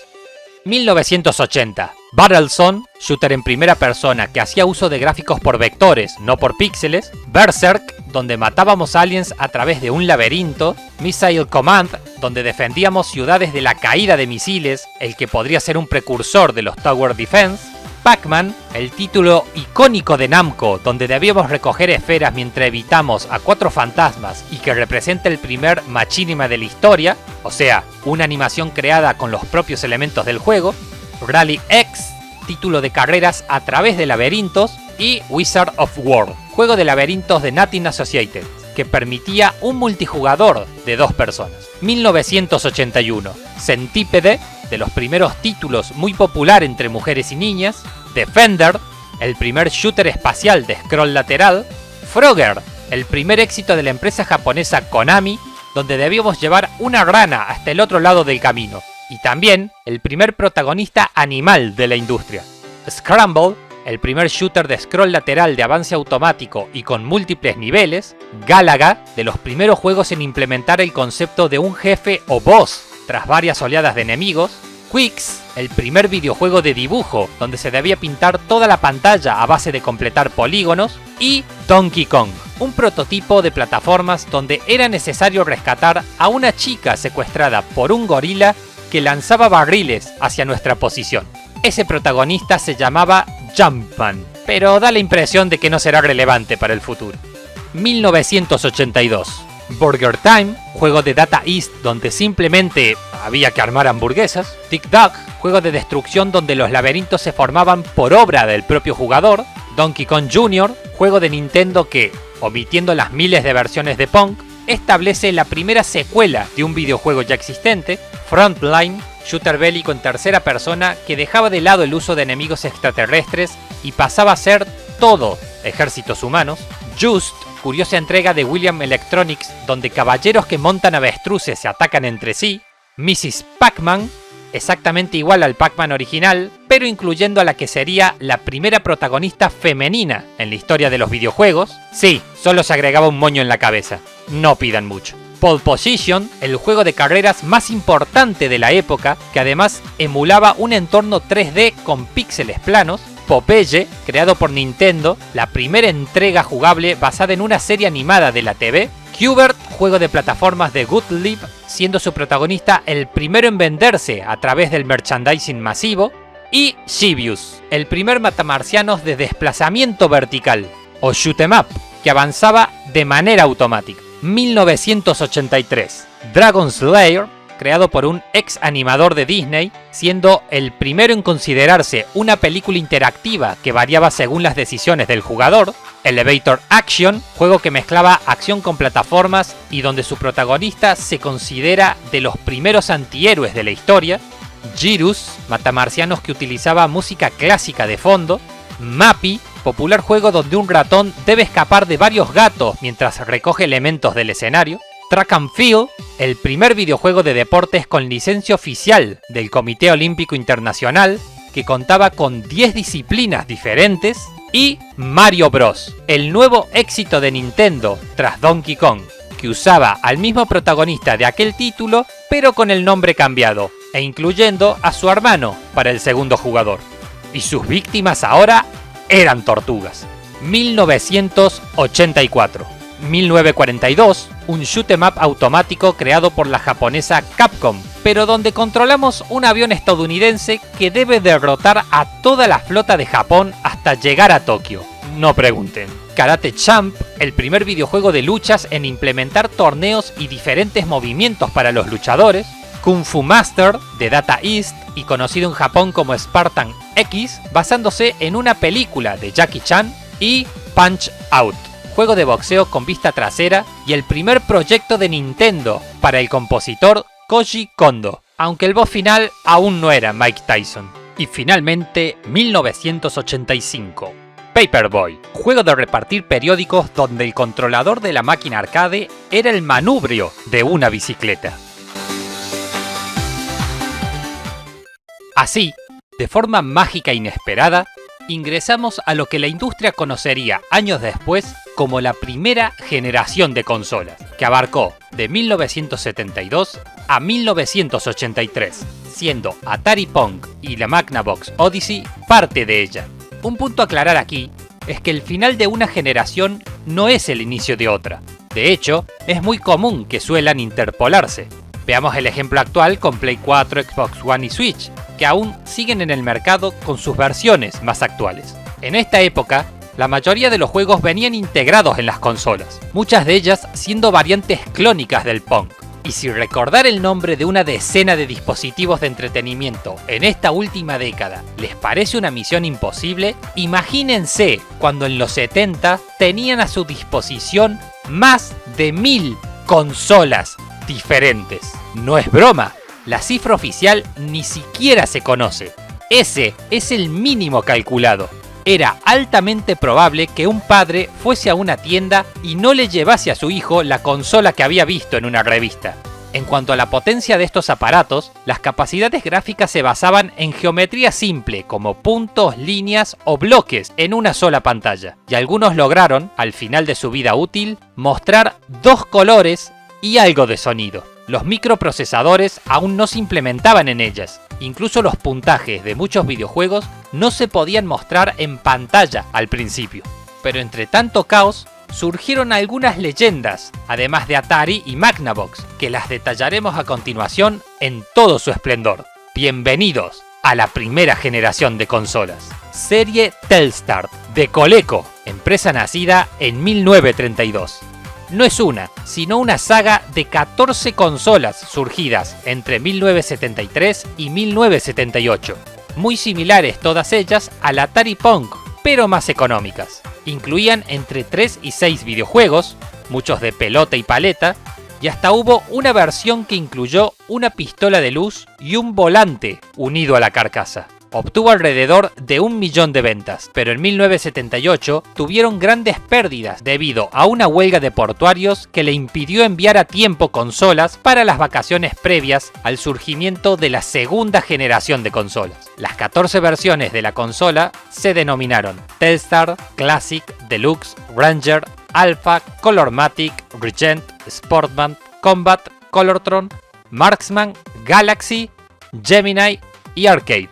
S1: 1980, Battlezone, shooter en primera persona que hacía uso de gráficos por vectores, no por píxeles. Berserk, donde matábamos aliens a través de un laberinto. Missile Command, donde defendíamos ciudades de la caída de misiles, el que podría ser un precursor de los Tower Defense. Pac-Man, el título icónico de Namco, donde debíamos recoger esferas mientras evitamos a 4 fantasmas y que representa el primer machinima de la historia, o sea, una animación creada con los propios elementos del juego. Rally X, título de carreras a través de laberintos. Y Wizard of War, juego de laberintos de Nothing Associated, que permitía un multijugador de 2 personas. 1981, Centípede, de los primeros títulos muy popular entre mujeres y niñas. Defender, el primer shooter espacial de scroll lateral. Frogger, el primer éxito de la empresa japonesa Konami, donde debíamos llevar una rana hasta el otro lado del camino. Y también el primer protagonista animal de la industria. Scramble, el primer shooter de scroll lateral de avance automático y con múltiples niveles. Galaga, de los primeros juegos en implementar el concepto de un jefe o boss tras varias oleadas de enemigos. Quicks, el primer videojuego de dibujo donde se debía pintar toda la pantalla a base de completar polígonos. Y Donkey Kong, un prototipo de plataformas donde era necesario rescatar a una chica secuestrada por un gorila que lanzaba barriles hacia nuestra posición. Ese protagonista se llamaba Jumpman, pero da la impresión de que no será relevante para el futuro. 1982, Burger Time, juego de Data East donde simplemente había que armar hamburguesas. Tic Tac, juego de destrucción donde los laberintos se formaban por obra del propio jugador. Donkey Kong Jr., juego de Nintendo que, omitiendo las miles de versiones de Pong, establece la primera secuela de un videojuego ya existente. Frontline, shooter bélico en tercera persona que dejaba de lado el uso de enemigos extraterrestres y pasaba a ser todo ejércitos humanos. Just, curiosa entrega de William Electronics donde caballeros que montan avestruces se atacan entre sí. Mrs. Pac-Man, exactamente igual al Pac-Man original, pero incluyendo a la que sería la primera protagonista femenina en la historia de los videojuegos. Sí, solo se agregaba un moño en la cabeza, no pidan mucho. Pole Position, el juego de carreras más importante de la época, que además emulaba un entorno 3D con píxeles planos. Popeye, creado por Nintendo, la primera entrega jugable basada en una serie animada de la TV. Qbert, juego de plataformas de Gottlieb, siendo su protagonista el primero en venderse a través del merchandising masivo. Y Shibius, el primer matamarcianos de desplazamiento vertical, o shoot 'em up, que avanzaba de manera automática. 1983, Dragon Slayer, creado por un ex animador de Disney, siendo el primero en considerarse una película interactiva que variaba según las decisiones del jugador. Elevator Action, juego que mezclaba acción con plataformas y donde su protagonista se considera de los primeros antihéroes de la historia. Girus, matamarcianos que utilizaba música clásica de fondo. Mappy, popular juego donde un ratón debe escapar de varios gatos mientras recoge elementos del escenario. Track and Field, el primer videojuego de deportes con licencia oficial del Comité Olímpico Internacional, que contaba con 10 disciplinas diferentes. Y Mario Bros, el nuevo éxito de Nintendo tras Donkey Kong, que usaba al mismo protagonista de aquel título, pero con el nombre cambiado, e incluyendo a su hermano para el segundo jugador. Y sus víctimas ahora eran tortugas. 1984. 1942, un shoot 'em up automático creado por la japonesa Capcom, pero donde controlamos un avión estadounidense que debe derrotar a toda la flota de Japón hasta llegar a Tokio. No pregunten. Karate Champ, el primer videojuego de luchas en implementar torneos y diferentes movimientos para los luchadores. Kung Fu Master, de Data East y conocido en Japón como Spartan X, basándose en una película de Jackie Chan. Y Punch Out, juego de boxeo con vista trasera y el primer proyecto de Nintendo para el compositor Koji Kondo, aunque el boss final aún no era Mike Tyson. Y finalmente, 1985. Paperboy, juego de repartir periódicos donde el controlador de la máquina arcade era el manubrio de una bicicleta. Así, de forma mágica e inesperada, ingresamos a lo que la industria conocería años después como la primera generación de consolas, que abarcó de 1972 a 1983, siendo Atari Pong y la Magnavox Odyssey parte de ella. Un punto a aclarar aquí es que el final de una generación no es el inicio de otra. De hecho, es muy común que suelan interpolarse. Veamos el ejemplo actual con Play 4, Xbox One y Switch, que aún siguen en el mercado con sus versiones más actuales. En esta época, la mayoría de los juegos venían integrados en las consolas, muchas de ellas siendo variantes clónicas del Pong. Y si recordar el nombre de una decena de dispositivos de entretenimiento en esta última década les parece una misión imposible, imagínense cuando en los 70 tenían a su disposición más de 1000 consolas diferentes. No es broma, la cifra oficial ni siquiera se conoce. Ese es el mínimo calculado. Era altamente probable que un padre fuese a una tienda y no le llevase a su hijo la consola que había visto en una revista. En cuanto a la potencia de estos aparatos, las capacidades gráficas se basaban en geometría simple como puntos, líneas o bloques en una sola pantalla. Y algunos lograron, al final de su vida útil, mostrar 2 colores y algo de sonido. Los microprocesadores aún no se implementaban en ellas. Incluso los puntajes de muchos videojuegos no se podían mostrar en pantalla al principio. Pero entre tanto caos, surgieron algunas leyendas, además de Atari y Magnavox, que las detallaremos a continuación en todo su esplendor. Bienvenidos a la primera generación de consolas. Serie Telstar, de Coleco, empresa nacida en 1932. No es una, sino una saga de 14 consolas surgidas entre 1973 y 1978, muy similares todas ellas al Atari Pong, pero más económicas. Incluían entre 3 y 6 videojuegos, muchos de pelota y paleta, y hasta hubo una versión que incluyó una pistola de luz y un volante unido a la carcasa. Obtuvo alrededor de 1 millón de ventas, pero en 1978 tuvieron grandes pérdidas debido a una huelga de portuarios que le impidió enviar a tiempo consolas para las vacaciones previas al surgimiento de la segunda generación de consolas. Las 14 versiones de la consola se denominaron Telstar, Classic, Deluxe, Ranger, Alpha, Colormatic, Regent, Sportman, Combat, Colortron, Marksman, Galaxy, Gemini y Arcade.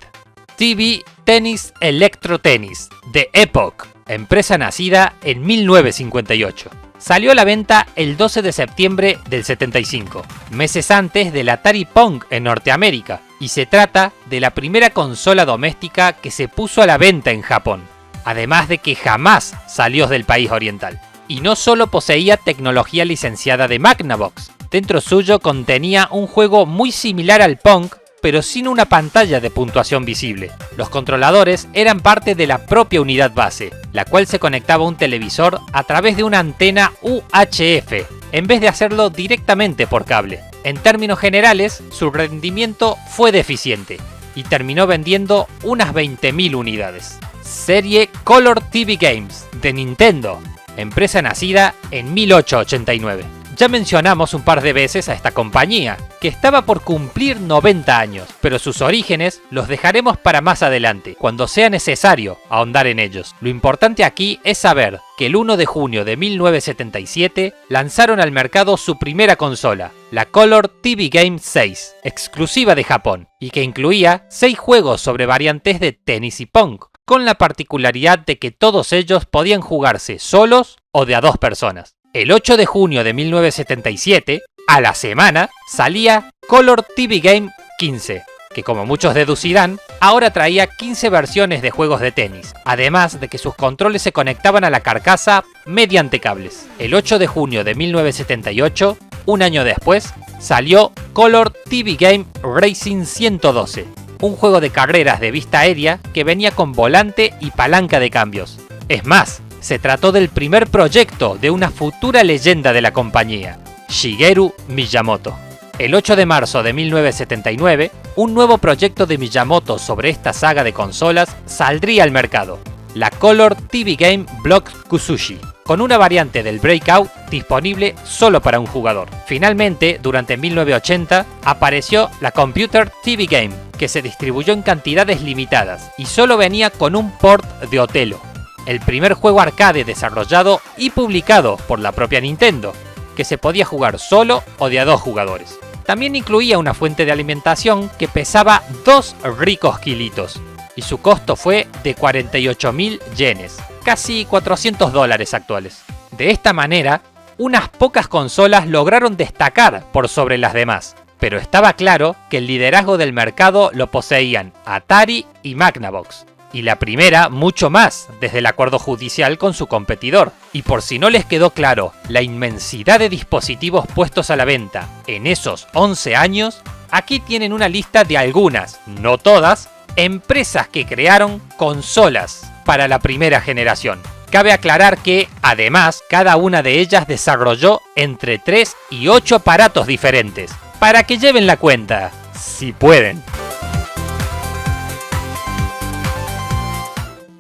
S1: TV Tennis Electro Tennis, de Epoch, empresa nacida en 1958. Salió a la venta el 12 de septiembre del 75, meses antes del Atari Pong en Norteamérica, y se trata de la primera consola doméstica que se puso a la venta en Japón, además de que jamás salió del país oriental. Y no solo poseía tecnología licenciada de Magnavox, dentro suyo contenía un juego muy similar al Pong, pero sin una pantalla de puntuación visible. Los controladores eran parte de la propia unidad base, la cual se conectaba a un televisor a través de una antena UHF, en vez de hacerlo directamente por cable. En términos generales, su rendimiento fue deficiente, y terminó vendiendo unas 20.000 unidades. Serie Color TV Games, de Nintendo, empresa nacida en 1889. Ya mencionamos un par de veces a esta compañía, que estaba por cumplir 90 años, pero sus orígenes los dejaremos para más adelante, cuando sea necesario ahondar en ellos. Lo importante aquí es saber que el 1 de junio de 1977 lanzaron al mercado su primera consola, la Color TV Game 6, exclusiva de Japón, y que incluía 6 juegos sobre variantes de tenis y pong, con la particularidad de que todos ellos podían jugarse solos o de a 2 personas. El 8 de junio de 1977, a la semana, salía Color TV Game 15, que como muchos deducirán, ahora traía 15 versiones de juegos de tenis, además de que sus controles se conectaban a la carcasa mediante cables. El 8 de junio de 1978, un año después, salió Color TV Game Racing 112, un juego de carreras de vista aérea que venía con volante y palanca de cambios. Es más, se trató del primer proyecto de una futura leyenda de la compañía, Shigeru Miyamoto. El 8 de marzo de 1979, un nuevo proyecto de Miyamoto sobre esta saga de consolas saldría al mercado, la Color TV Game Block Kusushi, con una variante del Breakout disponible solo para un jugador. Finalmente, durante 1980, apareció la Computer TV Game, que se distribuyó en cantidades limitadas y solo venía con un port de Othello, el primer juego arcade desarrollado y publicado por la propia Nintendo, que se podía jugar solo o de a 2 jugadores. También incluía una fuente de alimentación que pesaba 2 ricos kilitos, y su costo fue de 48.000 yenes, casi $400 actuales. De esta manera, unas pocas consolas lograron destacar por sobre las demás, pero estaba claro que el liderazgo del mercado lo poseían Atari y Magnavox, y la primera mucho más desde el acuerdo judicial con su competidor. Y por si no les quedó claro la inmensidad de dispositivos puestos a la venta en esos 11 años, aquí tienen una lista de algunas, no todas, empresas que crearon consolas para la primera generación. Cabe aclarar que, además, cada una de ellas desarrolló entre 3 y 8 aparatos diferentes, para que lleven la cuenta, si pueden.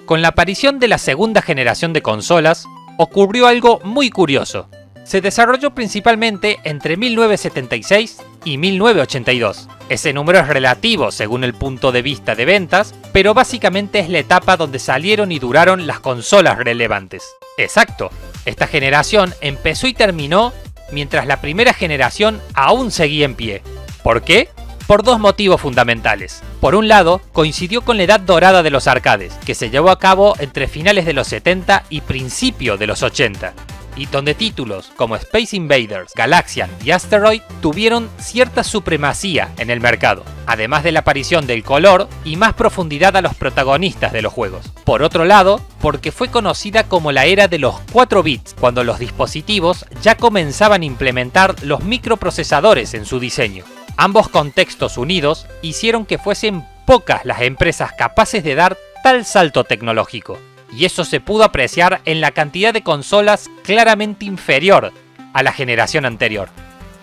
S1: Con la aparición de la segunda generación de consolas, ocurrió algo muy curioso. Se desarrolló principalmente entre 1976 y 1982. Ese número es relativo según el punto de vista de ventas, pero básicamente es la etapa donde salieron y duraron las consolas relevantes. Exacto, esta generación empezó y terminó mientras la primera generación aún seguía en pie. ¿Por qué? Por 2 motivos fundamentales. Por un lado, coincidió con la edad dorada de los arcades, que se llevó a cabo entre finales de los 70 y principios de los 80, y donde títulos como Space Invaders, Galaxian y Asteroid tuvieron cierta supremacía en el mercado, además de la aparición del color y más profundidad a los protagonistas de los juegos. Por otro lado, porque fue conocida como la era de los 4 bits, cuando los dispositivos ya comenzaban a implementar los microprocesadores en su diseño. Ambos contextos unidos hicieron que fuesen pocas las empresas capaces de dar tal salto tecnológico, y eso se pudo apreciar en la cantidad de consolas claramente inferior a la generación anterior.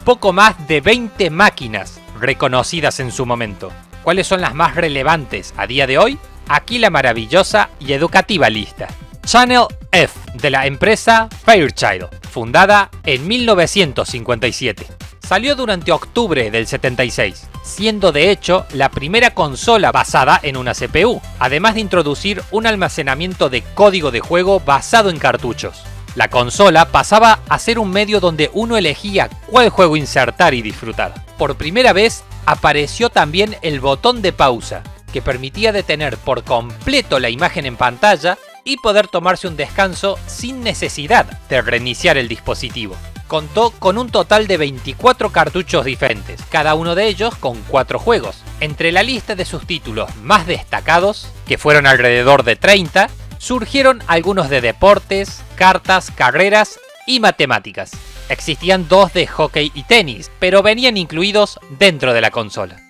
S1: Poco más de 20 máquinas reconocidas en su momento. ¿Cuáles son las más relevantes a día de hoy? Aquí la maravillosa y educativa lista. Channel F, de la empresa Fairchild, fundada en 1957. Salió durante octubre del 76, siendo de hecho la primera consola basada en una CPU, además de introducir un almacenamiento de código de juego basado en cartuchos. La consola pasaba a ser un medio donde uno elegía cuál juego insertar y disfrutar. Por primera vez apareció también el botón de pausa, que permitía detener por completo la imagen en pantalla y poder tomarse un descanso sin necesidad de reiniciar el dispositivo. Contó con un total de 24 cartuchos diferentes, cada uno de ellos con 4 juegos. Entre la lista de sus títulos más destacados, que fueron alrededor de 30, surgieron algunos de deportes, cartas, carreras y matemáticas. Existían 2 de hockey y tenis, pero venían incluidos dentro de la consola.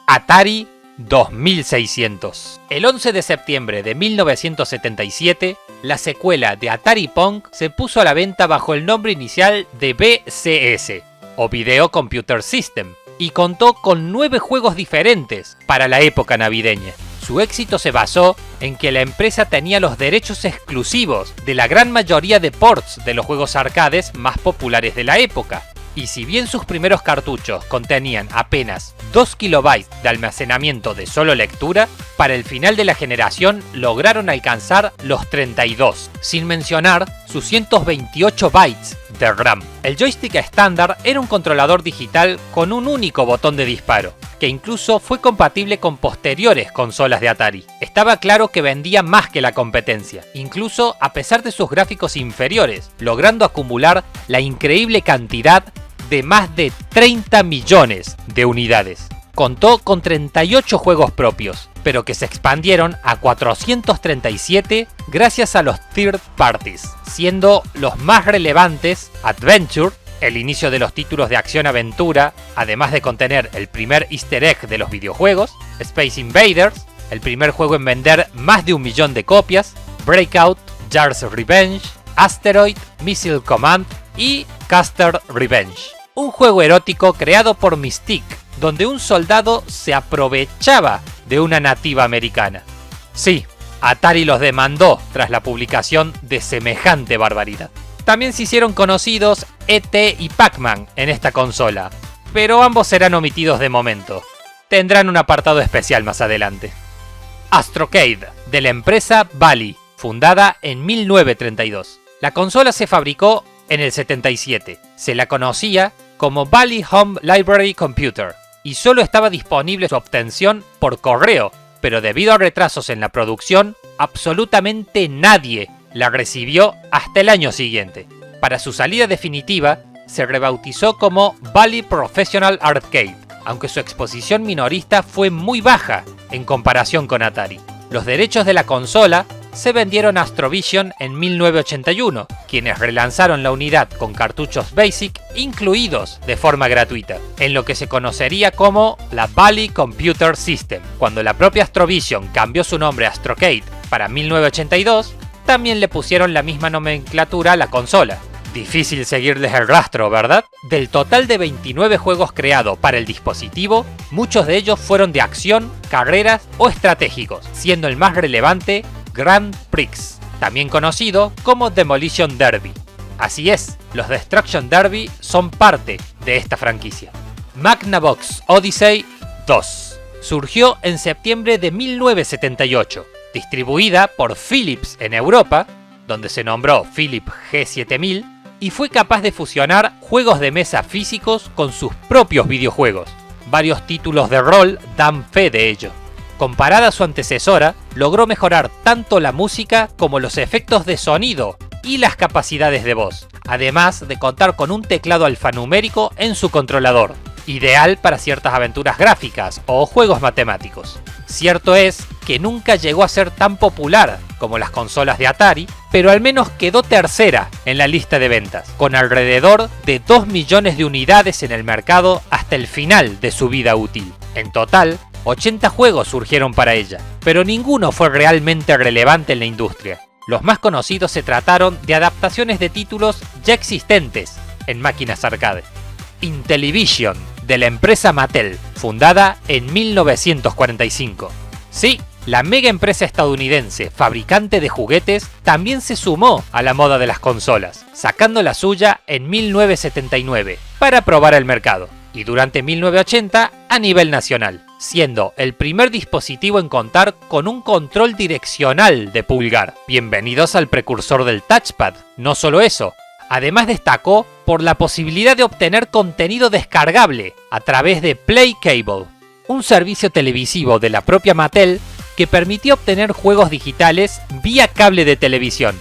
S1: Atari 2600. El 11 de septiembre de 1977, la secuela de Atari Pong se puso a la venta bajo el nombre inicial de VCS, o Video Computer System, y contó con 9 juegos diferentes para la época navideña. Su éxito se basó en que la empresa tenía los derechos exclusivos de la gran mayoría de ports de los juegos arcades más populares de la época, Y si bien sus primeros cartuchos contenían apenas 2 KB de almacenamiento de solo lectura, para el final de la generación lograron alcanzar los 32, sin mencionar sus 128 bytes de RAM. El joystick estándar era un controlador digital con un único botón de disparo, que incluso fue compatible con posteriores consolas de Atari. Estaba claro que vendía más que la competencia, incluso a pesar de sus gráficos inferiores, logrando acumular la increíble cantidad de más de 30 millones de unidades. Contó con 38 juegos propios, pero que se expandieron a 437 gracias a los third parties, siendo los más relevantes Adventure, el inicio de los títulos de acción-aventura, además de contener el primer easter egg de los videojuegos, Space Invaders, el primer juego en vender más de 1 millón de copias, Breakout, Jar's Revenge, Asteroid, Missile Command y Caster Revenge. Un juego erótico creado por Mystique, donde un soldado se aprovechaba de una nativa americana. Sí, Atari los demandó tras la publicación de semejante barbaridad. También se hicieron conocidos E.T. y Pac-Man en esta consola, pero ambos serán omitidos de momento. Tendrán un apartado especial más adelante. Astrocade, de la empresa Bally, fundada en 1932. La consola se fabricó en el 77. Se la conocía como Bally Home Library Computer y solo estaba disponible su obtención por correo, pero debido a retrasos en la producción, absolutamente nadie la recibió hasta el año siguiente. Para su salida definitiva, se rebautizó como Bally Professional Arcade, aunque su exposición minorista fue muy baja en comparación con Atari. Los derechos de la consola se vendieron a Astrovision en 1981, quienes relanzaron la unidad con cartuchos BASIC incluidos de forma gratuita, en lo que se conocería como la Bally Computer System. Cuando la propia Astrovision cambió su nombre a Astrocade para 1982, también le pusieron la misma nomenclatura a la consola. Difícil seguirles el rastro, ¿verdad? Del total de 29 juegos creados para el dispositivo, muchos de ellos fueron de acción, carreras o estratégicos, siendo el más relevante Grand Prix, también conocido como Demolition Derby. Así es, los Destruction Derby son parte de esta franquicia. Magnavox Odyssey 2 surgió en septiembre de 1978, distribuida por Philips en Europa, donde se nombró Philips G7000, y fue capaz de fusionar juegos de mesa físicos con sus propios videojuegos. Varios títulos de rol dan fe de ello. Comparada a su antecesora, logró mejorar tanto la música como los efectos de sonido y las capacidades de voz, además de contar con un teclado alfanumérico en su controlador, ideal para ciertas aventuras gráficas o juegos matemáticos. Cierto es que nunca llegó a ser tan popular como las consolas de Atari, pero al menos quedó tercera en la lista de ventas, con alrededor de 2 millones de unidades en el mercado hasta el final de su vida útil. En total, 80 juegos surgieron para ella, pero ninguno fue realmente relevante en la industria. Los más conocidos se trataron de adaptaciones de títulos ya existentes en máquinas arcade. Intellivision, de la empresa Mattel, fundada en 1945. Sí, la mega empresa estadounidense fabricante de juguetes también se sumó a la moda de las consolas, sacando la suya en 1979 para probar el mercado, y durante 1980 a nivel nacional, siendo el primer dispositivo en contar con un control direccional de pulgar. Bienvenidos al precursor del touchpad. No solo eso, además destacó por la posibilidad de obtener contenido descargable a través de Play Cable, un servicio televisivo de la propia Mattel que permitió obtener juegos digitales vía cable de televisión.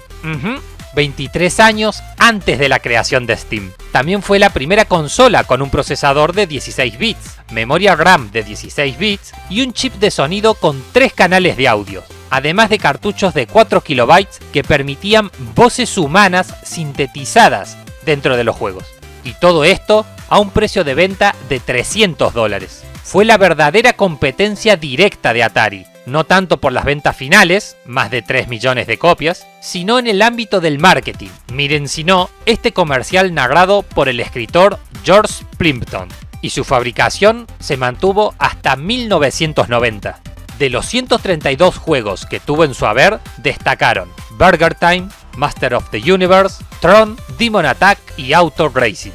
S1: 23 años antes de la creación de Steam. También fue la primera consola con un procesador de 16 bits, memoria RAM de 16 bits y un chip de sonido con 3 canales de audio, además de cartuchos de 4 KB que permitían voces humanas sintetizadas dentro de los juegos. Y todo esto a un precio de venta de $300. Fue la verdadera competencia directa de Atari, no tanto por las ventas finales, más de 3 millones de copias, sino en el ámbito del marketing. Miren si no, este comercial narrado por el escritor George Plimpton, y su fabricación se mantuvo hasta 1990. De los 132 juegos que tuvo en su haber, destacaron Burger Time, Master of the Universe, Tron, Demon Attack y Auto Racing.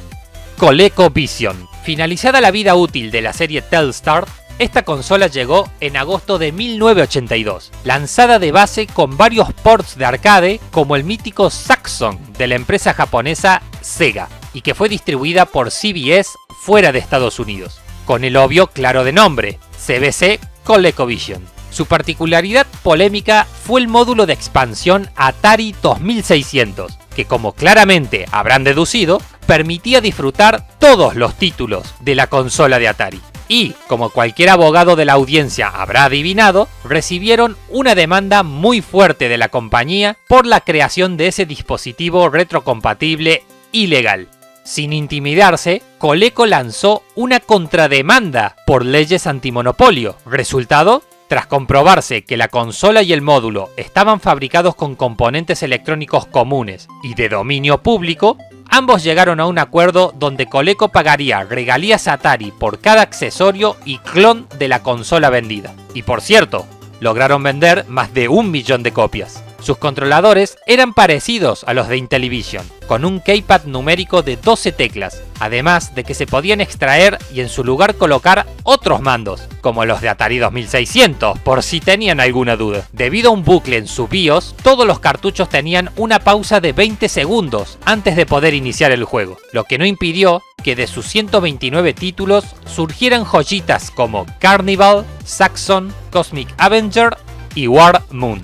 S1: ColecoVision. Finalizada la vida útil de la serie Telstar, esta consola llegó en agosto de 1982, lanzada de base con varios ports de arcade como el mítico Saxon de la empresa japonesa Sega, y que fue distribuida por CBS fuera de Estados Unidos, con el obvio claro de nombre, CBC ColecoVision. Su particularidad polémica fue el módulo de expansión Atari 2600, que como claramente habrán deducido, permitía disfrutar todos los títulos de la consola de Atari. Y, como cualquier abogado de la audiencia habrá adivinado, recibieron una demanda muy fuerte de la compañía por la creación de ese dispositivo retrocompatible ilegal. Sin intimidarse, Coleco lanzó una contrademanda por leyes antimonopolio. Resultado, tras comprobarse que la consola y el módulo estaban fabricados con componentes electrónicos comunes y de dominio público, ambos llegaron a un acuerdo donde Coleco pagaría regalías a Atari por cada accesorio y clon de la consola vendida. Y por cierto, lograron vender más de 1 millón de copias. Sus controladores eran parecidos a los de Intellivision, con un keypad numérico de 12 teclas, además de que se podían extraer y en su lugar colocar otros mandos, como los de Atari 2600, por si tenían alguna duda. Debido a un bucle en su BIOS, todos los cartuchos tenían una pausa de 20 segundos antes de poder iniciar el juego, lo que no impidió que de sus 129 títulos surgieran joyitas como Carnival, Saxon, Cosmic Avenger y War Moon.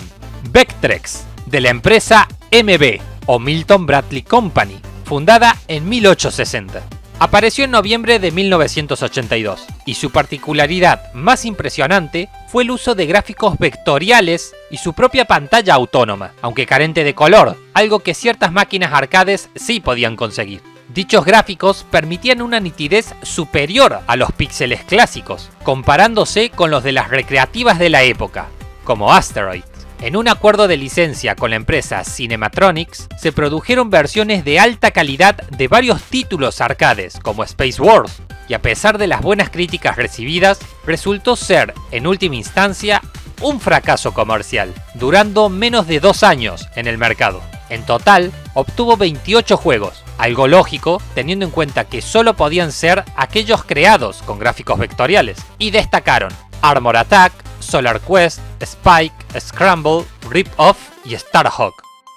S1: Vectrex, de la empresa MB o Milton Bradley Company, fundada en 1860. Apareció en noviembre de 1982 y su particularidad más impresionante fue el uso de gráficos vectoriales y su propia pantalla autónoma, aunque carente de color, algo que ciertas máquinas arcades sí podían conseguir. Dichos gráficos permitían una nitidez superior a los píxeles clásicos, comparándose con los de las recreativas de la época, como Asteroid. En un acuerdo de licencia con la empresa Cinematronics, se produjeron versiones de alta calidad de varios títulos arcades como Space Wars, y a pesar de las buenas críticas recibidas, resultó ser, en última instancia, un fracaso comercial, durando menos de 2 años en el mercado. En total, obtuvo 28 juegos, algo lógico teniendo en cuenta que solo podían ser aquellos creados con gráficos vectoriales, y destacaron Armor Attack, Solar Quest, Spike, Scramble, Rip-Off y Starhawk.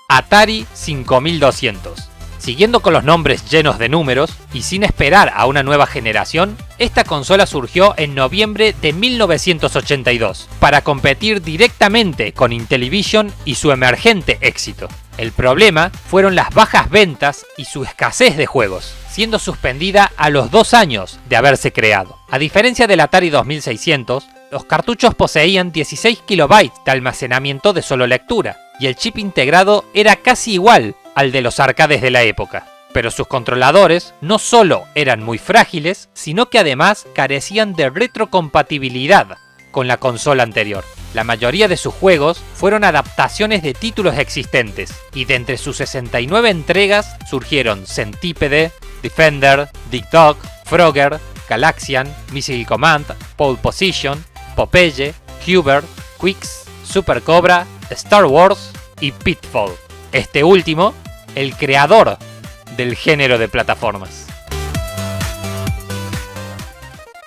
S1: Atari 5200. Siguiendo con los nombres llenos de números y sin esperar a una nueva generación, esta consola surgió en noviembre de 1982 para competir directamente con Intellivision y su emergente éxito. El problema fueron las bajas ventas y su escasez de juegos, siendo suspendida a los 2 años de haberse creado. A diferencia del Atari 2600, los cartuchos poseían 16 KB de almacenamiento de solo lectura, y el chip integrado era casi igual al de los arcades de la época. Pero sus controladores no solo eran muy frágiles, sino que además carecían de retrocompatibilidad con la consola anterior. La mayoría de sus juegos fueron adaptaciones de títulos existentes, y de entre sus 69 entregas surgieron Centipede, Defender, Dig Dog, Frogger, Galaxian, Missile Command, Pole Position, Popeye, Hubert, Quicks, Super Cobra, Star Wars y Pitfall. Este último, el creador del género de plataformas.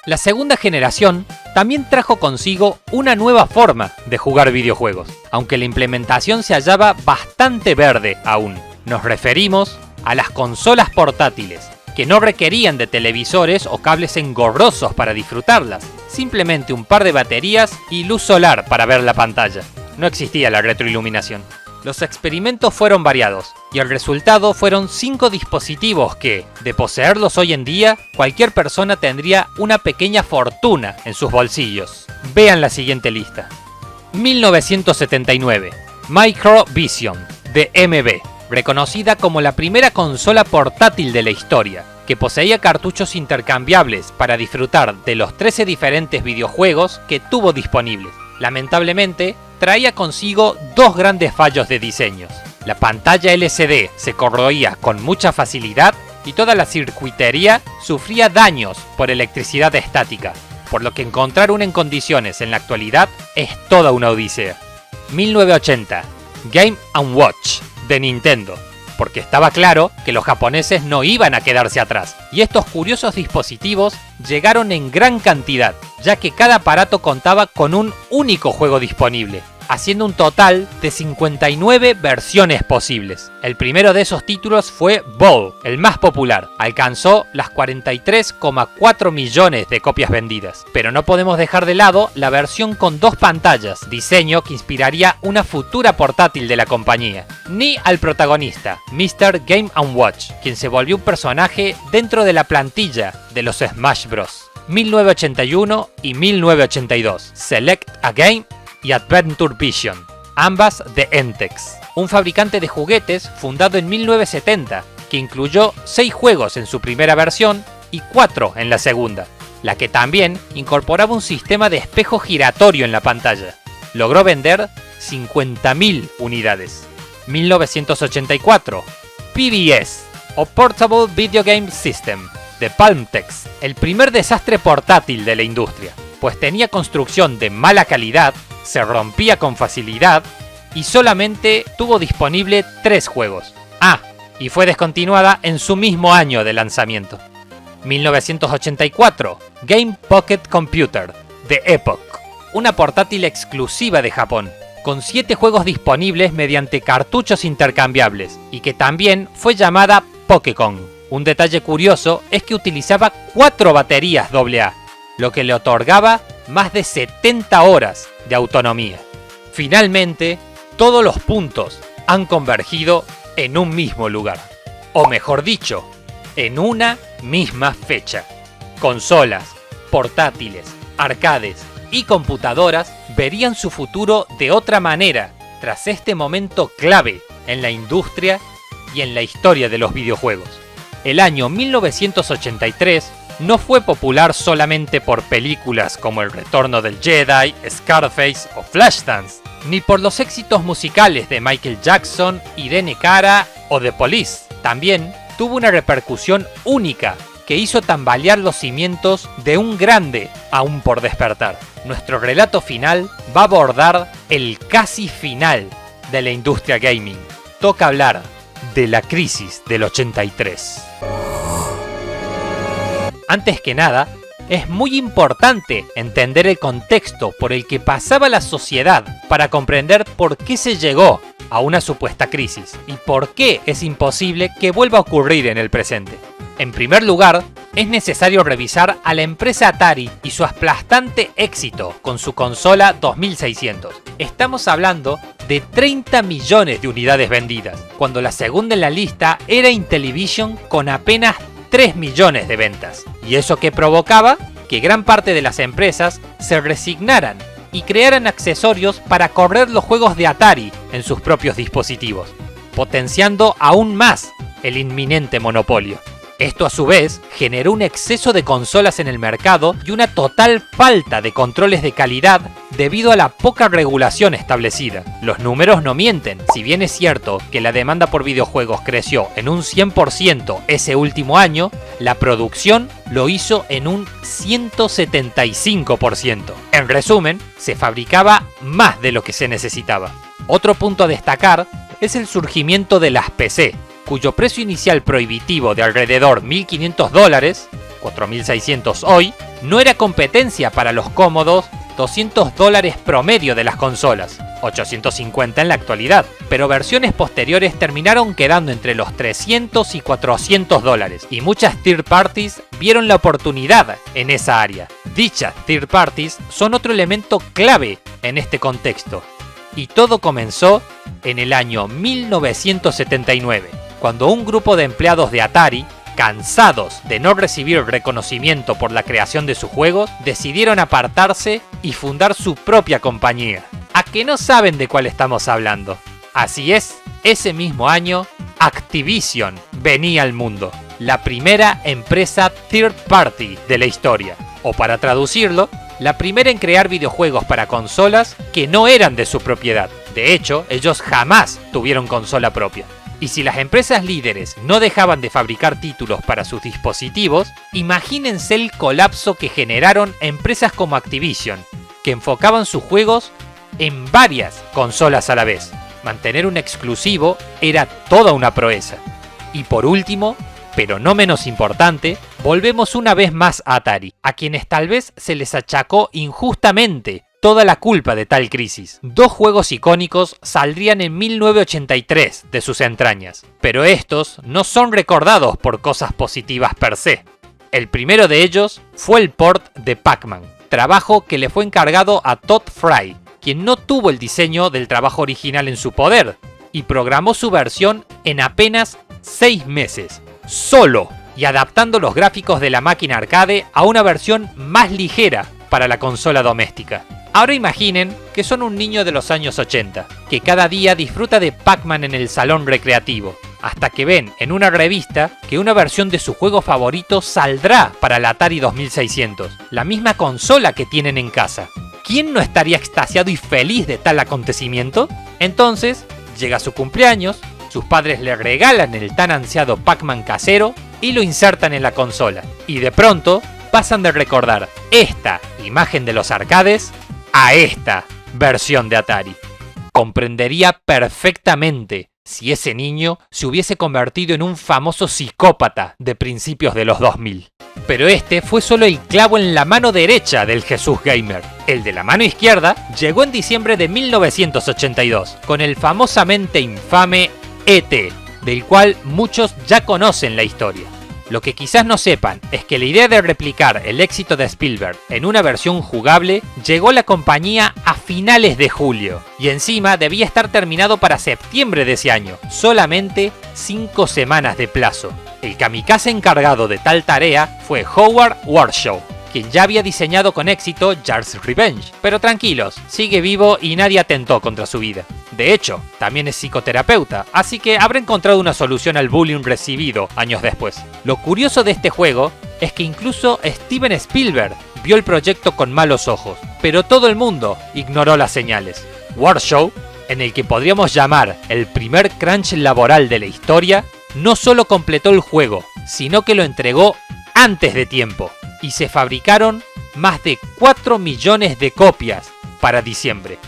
S1: La segunda generación también trajo consigo una nueva forma de jugar videojuegos, aunque la implementación se hallaba bastante verde aún. Nos referimos a las consolas portátiles, que no requerían de televisores o cables engorrosos para disfrutarlas, simplemente un par de baterías y luz solar para ver la pantalla. No existía la retroiluminación. Los experimentos fueron variados, y el resultado fueron 5 dispositivos que, de poseerlos hoy en día, cualquier persona tendría una pequeña fortuna en sus bolsillos. Vean la siguiente lista. 1979. Microvision, de MB, reconocida como la primera consola portátil de la historia, que poseía cartuchos intercambiables para disfrutar de los 13 diferentes videojuegos que tuvo disponibles. Lamentablemente, traía consigo 2 grandes fallos de diseños. La pantalla LCD se corroía con mucha facilidad y toda la circuitería sufría daños por electricidad estática, por lo que encontrar una en condiciones en la actualidad es toda una odisea. 1980. Game & Watch, de Nintendo. porque estaba claro que los japoneses no iban a quedarse atrás, y estos curiosos dispositivos llegaron en gran cantidad, ya que cada aparato contaba con un único juego disponible, haciendo un total de 59 versiones posibles. El primero de esos títulos fue Ball, el más popular. Alcanzó las 43,4 millones de copias vendidas. Pero no podemos dejar de lado la versión con 2 pantallas, diseño que inspiraría una futura portátil de la compañía. Ni al protagonista, Mr. Game & Watch, quien se volvió un personaje dentro de la plantilla de los Smash Bros. 1981 y 1982. Select a Game y Adventure Vision, ambas de Entex, un fabricante de juguetes fundado en 1970, que incluyó 6 juegos en su primera versión y 4 en la segunda, la que también incorporaba un sistema de espejo giratorio en la pantalla. Logró vender 50.000 unidades. 1984, PVS, o Portable Video Game System, de Palmtex, el primer desastre portátil de la industria, pues tenía construcción de mala calidad, se rompía con facilidad y solamente tuvo disponible 3 juegos. Y fue descontinuada en su mismo año de lanzamiento. 1984, Game Pocket Computer, de Epoch, una portátil exclusiva de Japón, con 7 juegos disponibles mediante cartuchos intercambiables, y que también fue llamada Pokécon. Un detalle curioso es que utilizaba 4 baterías AA, lo que le otorgaba más de 70 horas de autonomía. Finalmente, todos los puntos han convergido en un mismo lugar, o mejor dicho, en una misma fecha. Consolas, portátiles, arcades y computadoras verían su futuro de otra manera tras este momento clave en la industria y en la historia de los videojuegos. El año 1983 no fue popular solamente por películas como El Retorno del Jedi, Scarface o Flashdance, ni por los éxitos musicales de Michael Jackson, Irene Cara o The Police. También tuvo una repercusión única que hizo tambalear los cimientos de un grande aún por despertar. Nuestro relato final va a abordar el casi final de la industria gaming. Toca hablar de la crisis del 83. Antes que nada, es muy importante entender el contexto por el que pasaba la sociedad para comprender por qué se llegó a una supuesta crisis y por qué es imposible que vuelva a ocurrir en el presente. En primer lugar, es necesario revisar a la empresa Atari y su aplastante éxito con su consola 2600. Estamos hablando de 30 millones de unidades vendidas, cuando la segunda en la lista era Intellivision con apenas 3 millones de ventas. ¿Y eso qué provocaba? Que gran parte de las empresas se resignaran y crearan accesorios para correr los juegos de Atari en sus propios dispositivos, potenciando aún más el inminente monopolio. Esto a su vez generó un exceso de consolas en el mercado y una total falta de controles de calidad debido a la poca regulación establecida. Los números no mienten, si bien es cierto que la demanda por videojuegos creció en un 100% ese último año, la producción lo hizo en un 175%. En resumen, se fabricaba más de lo que se necesitaba. Otro punto a destacar es el surgimiento de las PC, cuyo precio inicial prohibitivo de alrededor $1.500, $4.600 hoy, no era competencia para los cómodos $200 promedio de las consolas, $850 en la actualidad, pero versiones posteriores terminaron quedando entre los $300 y $400, y muchas third parties vieron la oportunidad en esa área. Dichas third parties son otro elemento clave en este contexto, y todo comenzó en el año 1979. Cuando un grupo de empleados de Atari, cansados de no recibir reconocimiento por la creación de sus juegos, decidieron apartarse y fundar su propia compañía. ¿A que no saben de cuál estamos hablando? Así es, ese mismo año, Activision venía al mundo, la primera empresa third party de la historia, o para traducirlo, la primera en crear videojuegos para consolas que no eran de su propiedad. De hecho, ellos jamás tuvieron consola propia. Y si las empresas líderes no dejaban de fabricar títulos para sus dispositivos, imagínense el colapso que generaron empresas como Activision, que enfocaban sus juegos en varias consolas a la vez. Mantener un exclusivo era toda una proeza. Y por último, pero no menos importante, volvemos una vez más a Atari, a quienes tal vez se les achacó injustamente toda la culpa de tal crisis. Dos juegos icónicos saldrían en 1983 de sus entrañas, pero estos no son recordados por cosas positivas per se. El primero de ellos fue el port de Pac-Man, trabajo que le fue encargado a Todd Fry, quien no tuvo el diseño del trabajo original en su poder, y programó su versión en apenas 6 meses, solo, y adaptando los gráficos de la máquina arcade a una versión más ligera para la consola doméstica. Ahora imaginen que son un niño de los años 80, que cada día disfruta de Pac-Man en el salón recreativo, hasta que ven en una revista que una versión de su juego favorito saldrá para la Atari 2600, la misma consola que tienen en casa. ¿Quién no estaría extasiado y feliz de tal acontecimiento? Entonces, llega su cumpleaños, sus padres le regalan el tan ansiado Pac-Man casero y lo insertan en la consola. Y de pronto, pasan de recordar esta imagen de los arcades a esta versión de Atari. Comprendería perfectamente si ese niño se hubiese convertido en un famoso psicópata de principios de los 2000. Pero este fue solo el clavo en la mano derecha del Jesús Gamer. El de la mano izquierda llegó en diciembre de 1982, con el famosamente infame E.T., del cual muchos ya conocen la historia. Lo que quizás no sepan es que la idea de replicar el éxito de Spielberg en una versión jugable llegó a la compañía a finales de julio, y encima debía estar terminado para septiembre de ese año, solamente 5 semanas de plazo. El kamikaze encargado de tal tarea fue Howard Warshaw, quien ya había diseñado con éxito Jar's Revenge. Pero tranquilos, sigue vivo y nadie atentó contra su vida. De hecho, también es psicoterapeuta, así que habrá encontrado una solución al bullying recibido años después. Lo curioso de este juego es que incluso Steven Spielberg vio el proyecto con malos ojos, pero todo el mundo ignoró las señales. Warshaw, en el que podríamos llamar el primer crunch laboral de la historia, no solo completó el juego, sino que lo entregó antes de tiempo, y se fabricaron más de 4 millones de copias para diciembre.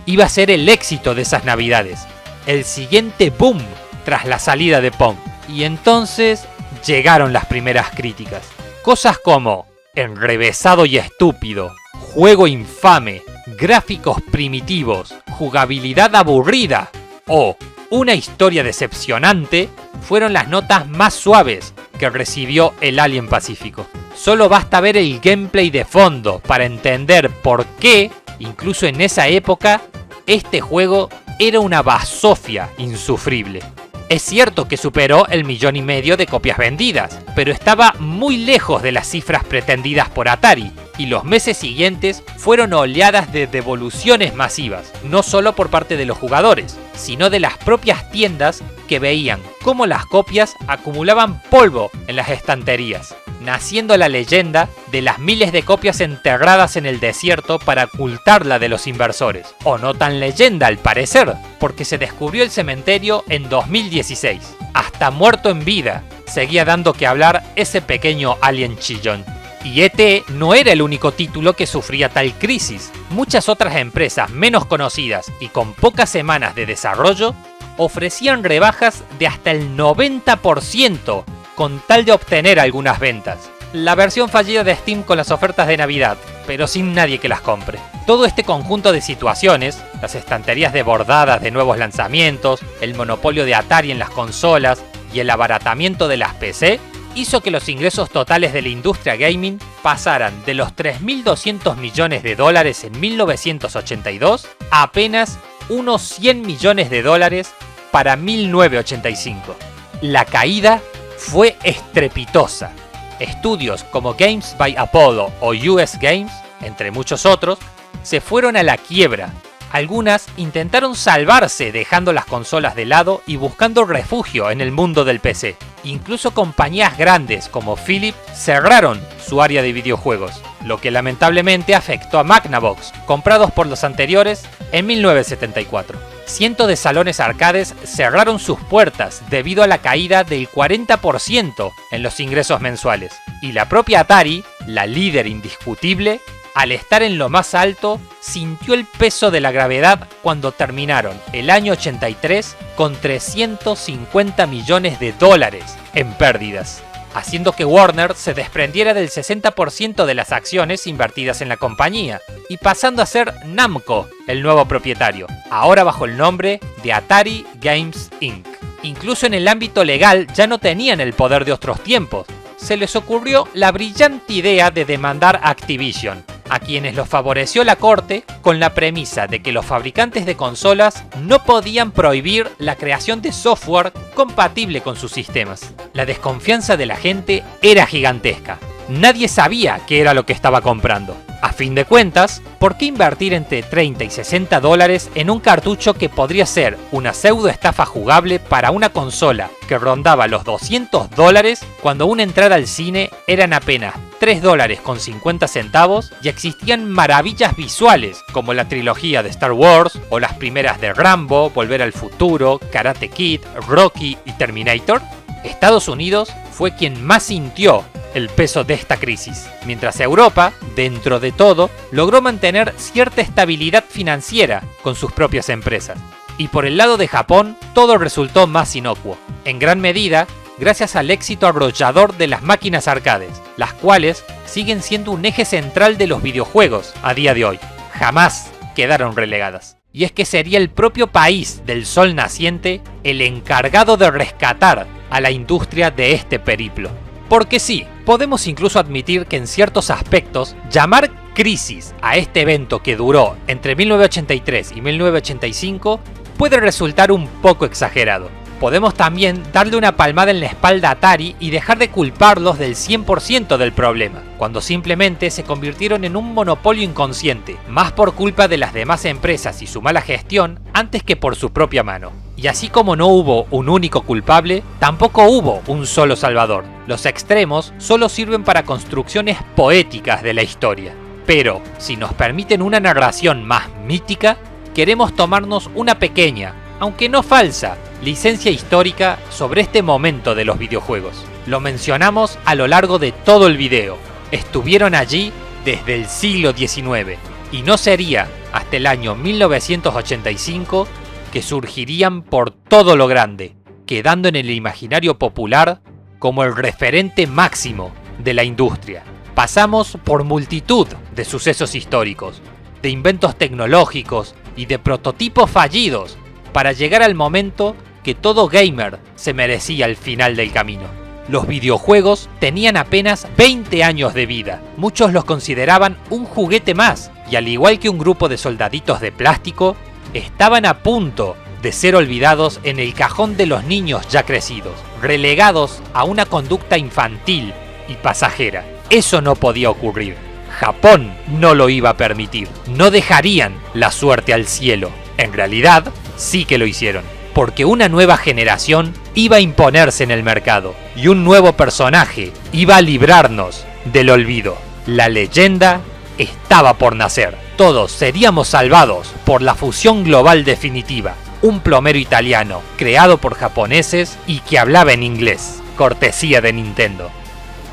S1: Iba a ser el éxito de esas navidades, el siguiente boom tras la salida de Pong. Y entonces llegaron las primeras críticas. Cosas como enrevesado y estúpido, juego infame, gráficos primitivos, jugabilidad aburrida o una historia decepcionante fueron las notas más suaves que recibió el Alien Pacífico. Solo basta ver el gameplay de fondo para entender por qué, incluso en esa época, este juego era una basofia insufrible. Es cierto que superó el 1,5 millones de copias vendidas, pero estaba muy lejos de las cifras pretendidas por Atari, y los meses siguientes fueron oleadas de devoluciones masivas, no solo por parte de los jugadores, sino de las propias tiendas que veían cómo las copias acumulaban polvo en las estanterías, naciendo la leyenda de las miles de copias enterradas en el desierto para ocultarla de los inversores. O no tan leyenda al parecer, porque se descubrió el cementerio en 2016. Hasta muerto en vida, seguía dando que hablar ese pequeño alien chillón. Y E.T. no era el único título que sufría tal crisis. Muchas otras empresas menos conocidas y con pocas semanas de desarrollo ofrecían rebajas de hasta el 90% con tal de obtener algunas ventas. La versión fallida de Steam con las ofertas de Navidad, pero sin nadie que las compre. Todo este conjunto de situaciones, las estanterías desbordadas de nuevos lanzamientos, el monopolio de Atari en las consolas y el abaratamiento de las PC, hizo que los ingresos totales de la industria gaming pasaran de los $3.200 millones en 1982 a apenas unos $100 millones para 1985. La caída fue estrepitosa. Estudios como Games by Apollo o US Games, entre muchos otros, se fueron a la quiebra. Algunas intentaron salvarse dejando las consolas de lado y buscando refugio en el mundo del PC. Incluso compañías grandes como Philips cerraron su área de videojuegos, lo que lamentablemente afectó a Magnavox, comprados por los anteriores en 1974. Cientos de salones arcades cerraron sus puertas debido a la caída del 40% en los ingresos mensuales. Y la propia Atari, la líder indiscutible, al estar en lo más alto, sintió el peso de la gravedad cuando terminaron el año 83 con 350 millones de dólares en pérdidas, haciendo que Warner se desprendiera del 60% de las acciones invertidas en la compañía y pasando a ser Namco el nuevo propietario, ahora bajo el nombre de Atari Games Inc. Incluso en el ámbito legal ya no tenían el poder de otros tiempos. Se les ocurrió la brillante idea de demandar a Activision, a quienes los favoreció la corte con la premisa de que los fabricantes de consolas no podían prohibir la creación de software compatible con sus sistemas. La desconfianza de la gente era gigantesca. Nadie sabía qué era lo que estaba comprando. A fin de cuentas, ¿por qué invertir entre 30 y 60 dólares en un cartucho que podría ser una pseudo estafa jugable para una consola que rondaba los 200 dólares cuando una entrada al cine eran apenas 3 dólares con 50 centavos y existían maravillas visuales como la trilogía de Star Wars o las primeras de Rambo, Volver al Futuro, Karate Kid, Rocky y Terminator? Estados Unidos fue quien más sintió el peso de esta crisis, mientras Europa, dentro de todo, logró mantener cierta estabilidad financiera con sus propias empresas. Y por el lado de Japón, todo resultó más inocuo, en gran medida gracias al éxito arrollador de las máquinas arcades, las cuales siguen siendo un eje central de los videojuegos a día de hoy. Jamás quedaron relegadas. Y es que sería el propio país del sol naciente el encargado de rescatar a la industria de este periplo. Porque sí, podemos incluso admitir que en ciertos aspectos, llamar crisis a este evento que duró entre 1983 y 1985 puede resultar un poco exagerado. Podemos también darle una palmada en la espalda a Atari y dejar de culparlos del 100% del problema, cuando simplemente se convirtieron en un monopolio inconsciente, más por culpa de las demás empresas y su mala gestión antes que por su propia mano. Y así como no hubo un único culpable, tampoco hubo un solo salvador. Los extremos solo sirven para construcciones poéticas de la historia. Pero, si nos permiten una narración más mítica, queremos tomarnos una pequeña, aunque no falsa, licencia histórica sobre este momento de los videojuegos. Lo mencionamos a lo largo de todo el video. Estuvieron allí desde el siglo XIX, y no sería hasta el año 1985 que surgirían por todo lo grande, quedando en el imaginario popular como el referente máximo de la industria. Pasamos por multitud de sucesos históricos, de inventos tecnológicos y de prototipos fallidos, para llegar al momento que todo gamer se merecía al final del camino. Los videojuegos tenían apenas 20 años de vida. Muchos los consideraban un juguete más, y al igual que un grupo de soldaditos de plástico, estaban a punto de ser olvidados en el cajón de los niños ya crecidos, relegados a una conducta infantil y pasajera. Eso no podía ocurrir. Japón no lo iba a permitir. No dejarían la suerte al cielo. En realidad, sí que lo hicieron, porque una nueva generación iba a imponerse en el mercado y un nuevo personaje iba a librarnos del olvido. La leyenda estaba por nacer. Todos seríamos salvados por la fusión global definitiva. Un plomero italiano creado por japoneses y que hablaba en inglés, cortesía de Nintendo.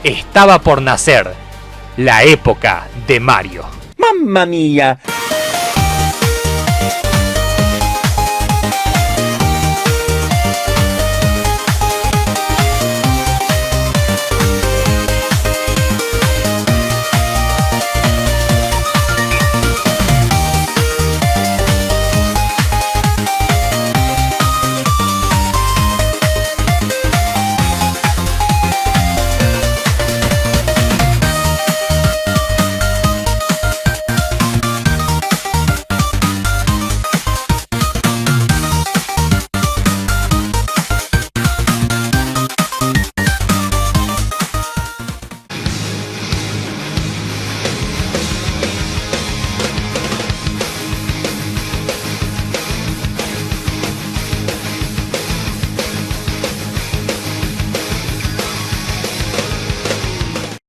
S1: Estaba por nacer la época de Mario.
S4: ¡Mamma mía!